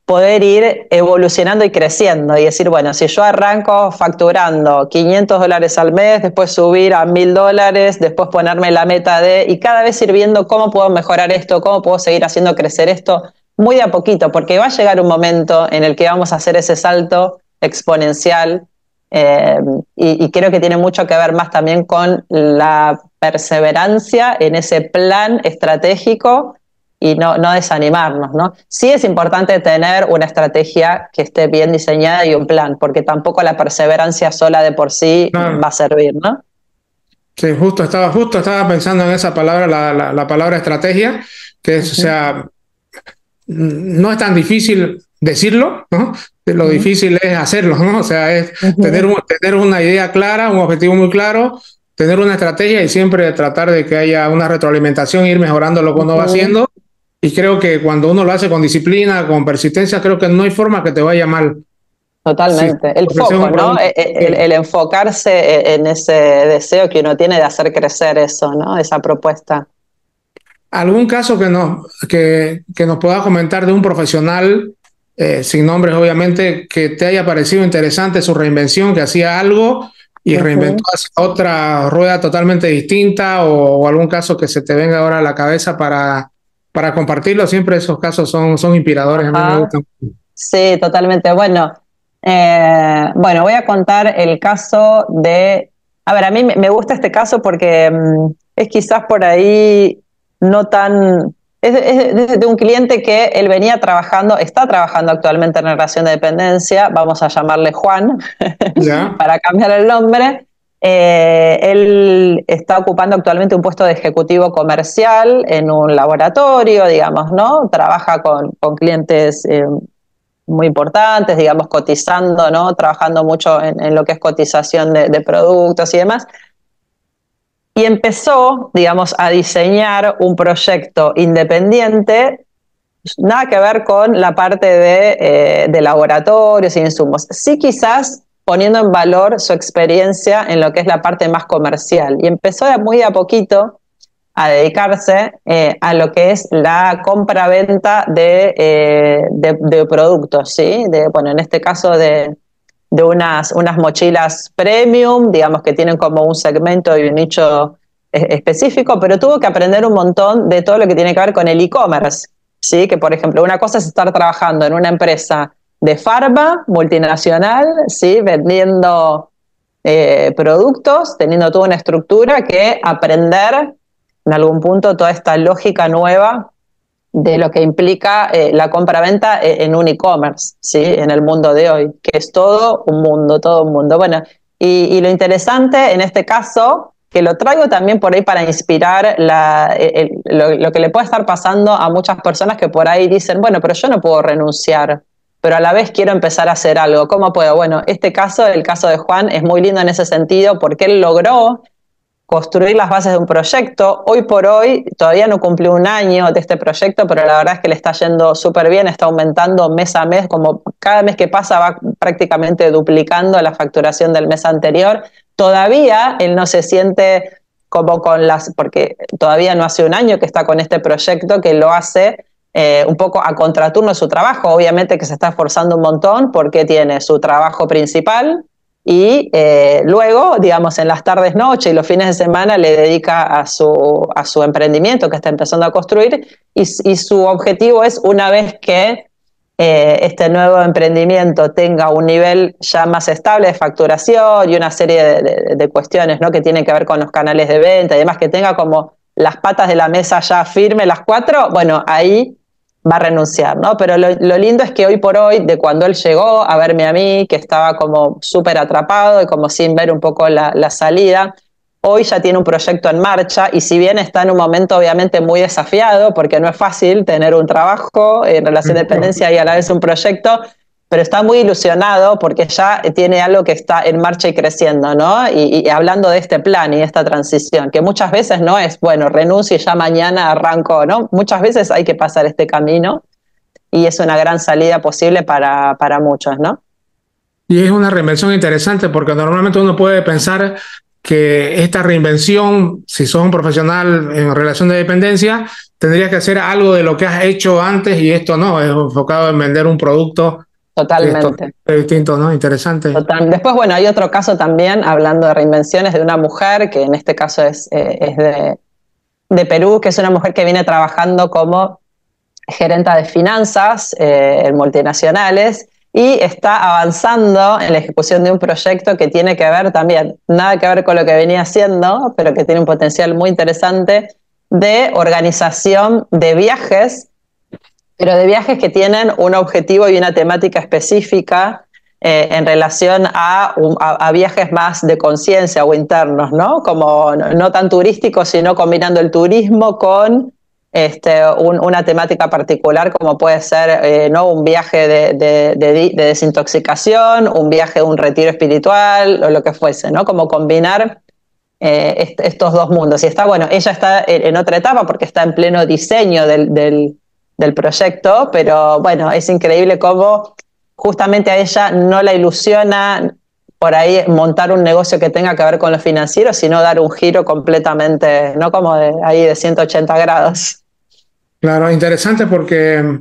B: poder ir evolucionando y creciendo y decir, bueno, si yo arranco facturando $500 al mes, después subir a $1.000, después ponerme la meta y cada vez ir viendo cómo puedo mejorar esto, cómo puedo seguir haciendo crecer esto, muy de a poquito, porque va a llegar un momento en el que vamos a hacer ese salto exponencial, y creo que tiene mucho que ver más también con la perseverancia en ese plan estratégico y no desanimarnos, ¿no? Sí es importante tener una estrategia que esté bien diseñada y un plan, porque tampoco la perseverancia sola de por sí
A: Claro.
B: va a servir, ¿no?
A: Sí, justo estaba pensando en esa palabra, la palabra estrategia, que es, o
B: Uh-huh.
A: sea, no es tan difícil decirlo, ¿no? Lo
B: Uh-huh.
A: difícil es hacerlo, ¿no? O sea, es tener,
B: Uh-huh.
A: tener una idea clara, un objetivo muy claro, tener una estrategia y siempre tratar de que haya una retroalimentación, ir mejorando lo que uno va
B: Uh-huh.
A: haciendo. Y creo que cuando uno lo hace con disciplina, con persistencia, creo que no hay forma que te vaya mal. Si
B: Totalmente. El
A: ofreces un
B: foco, ¿no?
A: producto.
B: El enfocarse en ese deseo que uno tiene de hacer crecer eso, ¿no? Esa propuesta.
A: ¿Algún caso que nos pueda comentar de un profesional, sin nombres obviamente, que te haya parecido interesante su reinvención, que hacía algo y reinventó
B: Uh-huh.
A: hacia otra rueda totalmente distinta, o algún caso que se te venga ahora a la cabeza para compartirlo? Siempre esos casos son inspiradores, a mí me
B: Ajá.
A: gustan.
B: Sí, totalmente. Bueno, voy a contar el caso de... A ver, a mí me gusta este caso porque es quizás por ahí no tan... Es de un cliente que él venía trabajando, está trabajando actualmente en relación de dependencia, vamos a llamarle Juan,
A: ¿Ya?
B: para cambiar el nombre. Él está ocupando actualmente un puesto de ejecutivo comercial en un laboratorio, digamos, ¿no? Trabaja con clientes muy importantes, digamos, cotizando, ¿no? Trabajando mucho en lo que es cotización de productos y demás. Y empezó, digamos, a diseñar un proyecto independiente, nada que ver con la parte de laboratorios y insumos. Sí, quizás poniendo en valor su experiencia en lo que es la parte más comercial. Y empezó muy de a poquito a dedicarse a lo que es la compra-venta de productos, ¿sí? Bueno, en este caso de unas mochilas premium, digamos que tienen como un segmento y un nicho específico, pero tuvo que aprender un montón de todo lo que tiene que ver con el e-commerce, ¿sí? Que por ejemplo, una cosa es estar trabajando en una empresa de farma multinacional, ¿sí? Vendiendo productos, teniendo toda una estructura, que aprender en algún punto toda esta lógica nueva de lo que implica la compra-venta en un e-commerce, ¿sí? En el mundo de hoy, que es todo un mundo, todo un mundo. Bueno, y lo interesante en este caso, que lo traigo también por ahí para inspirar lo que le puede estar pasando a muchas personas que por ahí dicen, bueno, pero yo no puedo renunciar, pero a la vez quiero empezar a hacer algo. ¿Cómo puedo? Bueno, este caso, el caso de Juan, es muy lindo en ese sentido porque él logró construir las bases de un proyecto. Hoy por hoy todavía no cumplió un año de este proyecto, pero la verdad es que le está yendo súper bien, está aumentando mes a mes, como cada mes que pasa va prácticamente duplicando la facturación del mes anterior. Todavía él no se siente como porque todavía no hace un año que está con este proyecto, que lo hace un poco a contraturno de su trabajo. Obviamente que se está esforzando un montón porque tiene su trabajo principal, y luego, digamos, en las tardes, noche y los fines de semana le dedica a su emprendimiento que está empezando a construir, y su objetivo es, una vez que este nuevo emprendimiento tenga un nivel ya más estable de facturación y una serie de cuestiones, ¿no? Que tienen que ver con los canales de venta y demás, que tenga como las patas de la mesa ya firme, las cuatro, bueno, ahí va a renunciar, ¿no? Pero lo lindo es que hoy por hoy, de cuando él llegó a verme a mí, que estaba como súper atrapado y como sin ver un poco la salida, hoy ya tiene un proyecto en marcha, y si bien está en un momento obviamente muy desafiado, porque no es fácil tener un trabajo en relación de dependencia y a la vez un proyecto, pero está muy ilusionado porque ya tiene algo que está en marcha y creciendo, ¿no? Y hablando de este plan y de esta transición, que muchas veces no es, bueno, renuncio y ya mañana arranco, ¿no? Muchas veces hay que pasar este camino, y es una gran salida posible para muchos, ¿no?
A: Y es una reinvención interesante porque normalmente uno puede pensar que esta reinvención, si sos un profesional en relación de dependencia, tendrías que hacer algo de lo que has hecho antes y esto no, es enfocado en vender un producto que es
B: Totalmente.
A: totalmente distinto, ¿no? Interesante.
B: Total. Después, bueno, hay otro caso también, hablando de reinvenciones, de una mujer, que en este caso es de Perú, que es una mujer que viene trabajando como gerenta de finanzas en multinacionales y está avanzando en la ejecución de un proyecto que tiene que ver también, nada que ver con lo que venía haciendo, pero que tiene un potencial muy interesante de organización de viajes, pero de viajes que tienen un objetivo y una temática específica en relación a viajes más de conciencia o internos, ¿no? Como no tan turísticos, sino combinando el turismo con una temática particular, como puede ser ¿no? un viaje de desintoxicación, un viaje, un retiro espiritual, o lo que fuese, ¿no? Como combinar estos dos mundos. Y está, bueno, ella está en otra etapa porque está en pleno diseño del proyecto, pero bueno, es increíble cómo justamente a ella no la ilusiona por ahí montar un negocio que tenga que ver con lo financiero, sino dar un giro completamente, no como de 180 grados.
A: Claro, interesante porque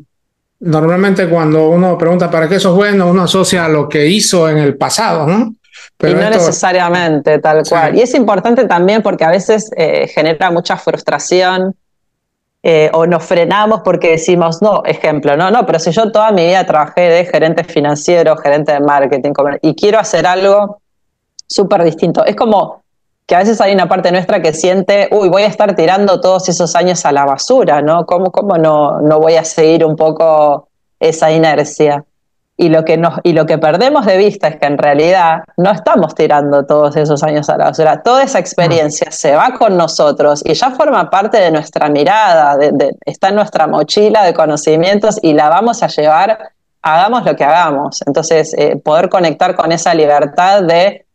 A: normalmente cuando uno pregunta para qué eso es bueno, uno asocia a lo que hizo en el pasado, ¿no?
B: Y
A: Pero
B: no
A: esto,
B: necesariamente tal
A: sí,
B: cual. Y es importante también porque a veces genera mucha frustración o nos frenamos porque decimos, no, ejemplo, no, pero si yo toda mi vida trabajé de gerente financiero, gerente de marketing, y quiero hacer algo súper distinto. Es como que a veces hay una parte nuestra que siente, uy, voy a estar tirando todos esos años a la basura, ¿no? ¿Cómo no voy a seguir un poco esa inercia? Y lo que perdemos de vista es que en realidad no estamos tirando todos esos años a la basura. Toda esa experiencia se va con nosotros y ya forma parte de nuestra mirada, está en nuestra mochila de conocimientos y la vamos a llevar, hagamos lo que hagamos. Entonces, poder conectar con esa libertad de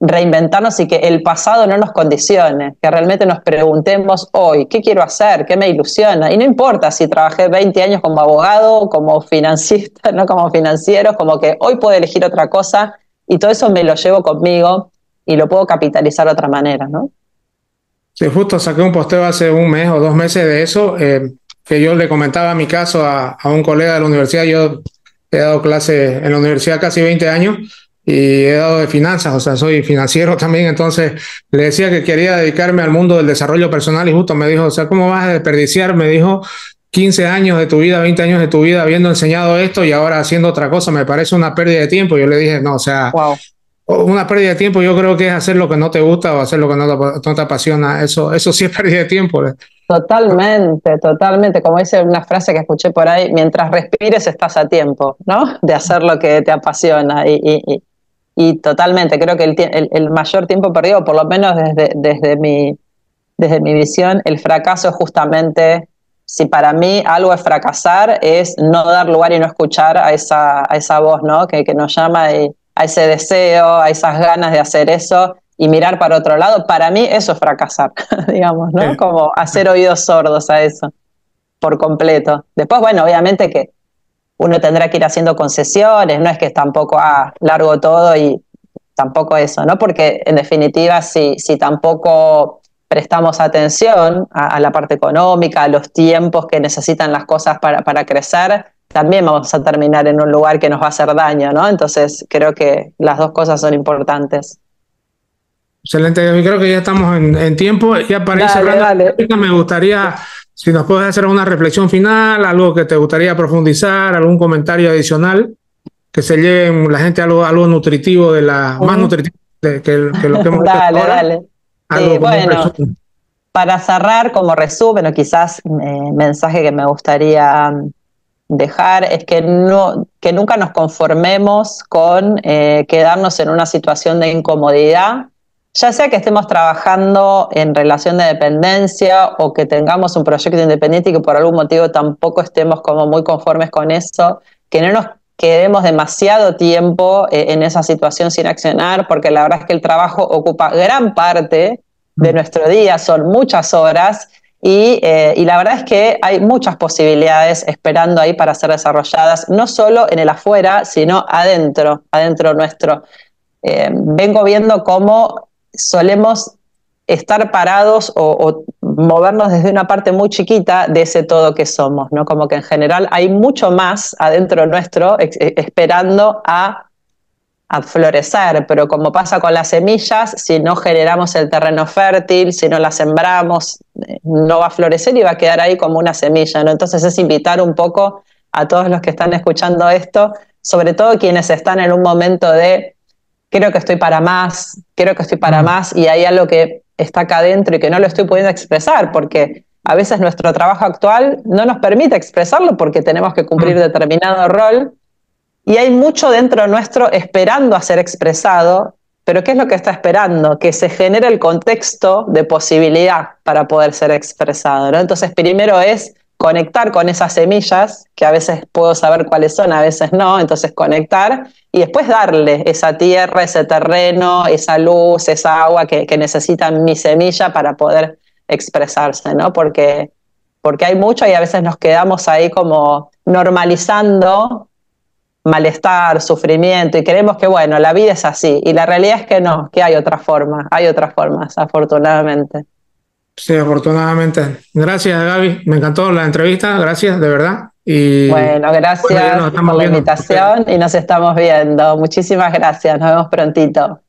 B: reinventarnos y que el pasado no nos condicione, que realmente nos preguntemos hoy, ¿qué quiero hacer? ¿Qué me ilusiona? Y no importa si trabajé 20 años como abogado, como financista, no como financiero, como que hoy puedo elegir otra cosa y todo eso me lo llevo conmigo y lo puedo capitalizar de otra manera, ¿no?
A: sí, justo saqué un posteo hace un mes o 2 meses de eso, que yo le comentaba mi caso a un colega de la universidad. Yo he dado clase en la universidad casi 20 años y he dado de finanzas, o sea, soy financiero también. Entonces le decía que quería dedicarme al mundo del desarrollo personal y justo me dijo, o sea, ¿cómo vas a desperdiciar? Me dijo, 15 años de tu vida, 20 años de tu vida habiendo enseñado esto y ahora haciendo otra cosa, me parece una pérdida de tiempo. Yo le dije, no, o sea,
B: Wow.
A: una pérdida de tiempo yo creo que es hacer lo que no te gusta o hacer lo que no te apasiona. Eso sí es pérdida de tiempo.
B: Totalmente, totalmente. Como dice una frase que escuché por ahí, mientras respires estás a tiempo, ¿no? De hacer lo que te apasiona. Y totalmente, creo que el mayor tiempo perdido, por lo menos desde mi visión, el fracaso es justamente, si para mí algo es fracasar, es no dar lugar y no escuchar a esa voz, ¿no? Que nos llama a ese deseo, a esas ganas de hacer eso y mirar para otro lado. Para mí eso es fracasar, digamos, ¿no? Como hacer oídos sordos a eso por completo. Después, bueno, obviamente que uno tendrá que ir haciendo concesiones, no es que tampoco largo todo y tampoco eso, ¿no? Porque en definitiva, si tampoco prestamos atención a la parte económica, a los tiempos que necesitan las cosas para crecer, también vamos a terminar en un lugar que nos va a hacer daño, ¿no? Entonces creo que las dos cosas son importantes.
A: Excelente, yo creo que ya estamos en tiempo. Ya para ir
B: Dale,
A: cerrando,
B: dale.
A: me gustaría, si nos puedes hacer una reflexión final, algo que te gustaría profundizar, algún comentario adicional, que se lleve la gente algo nutritivo, más nutritivo que lo que hemos hecho hasta
B: Dale,
A: ahora,
B: dale. Sí,
A: algo como un
B: bueno,
A: resumen.
B: para cerrar como resumen o quizás mensaje que me gustaría dejar es que nunca nos conformemos con quedarnos en una situación de incomodidad, ya sea que estemos trabajando en relación de dependencia o que tengamos un proyecto independiente y que por algún motivo tampoco estemos como muy conformes con eso, que no nos quedemos demasiado tiempo en esa situación sin accionar, porque la verdad es que el trabajo ocupa gran parte de nuestro día, son muchas horas y la verdad es que hay muchas posibilidades esperando ahí para ser desarrolladas, no solo en el afuera, sino adentro nuestro. Vengo viendo cómo solemos estar parados o movernos desde una parte muy chiquita de ese todo que somos, ¿no? Como que en general hay mucho más adentro nuestro esperando a florecer, pero como pasa con las semillas, si no generamos el terreno fértil, si no la sembramos, no va a florecer y va a quedar ahí como una semilla, ¿no? Entonces es invitar un poco a todos los que están escuchando esto, sobre todo quienes están en un momento de creo que estoy para más, creo que estoy para más, y hay algo que está acá adentro y que no lo estoy pudiendo expresar, porque a veces nuestro trabajo actual no nos permite expresarlo porque tenemos que cumplir determinado rol, y hay mucho dentro nuestro esperando a ser expresado, pero ¿qué es lo que está esperando? Que se genere el contexto de posibilidad para poder ser expresado, ¿no? Entonces primero es conectar con esas semillas, que a veces puedo saber cuáles son, a veces no, entonces conectar y después darle esa tierra, ese terreno, esa luz, esa agua que necesita mi semilla para poder expresarse, ¿no? Porque hay mucho y a veces nos quedamos ahí como normalizando malestar, sufrimiento, y creemos que, bueno, la vida es así, y la realidad es que no, que hay otras formas, afortunadamente.
A: Sí, afortunadamente. Gracias, Gaby. Me encantó la entrevista. Gracias, de verdad. Y
B: Bueno,
A: bueno, ya
B: gracias
A: nos
B: por
A: estamos
B: la
A: viendo.
B: invitación y nos estamos viendo. Muchísimas gracias, nos vemos prontito.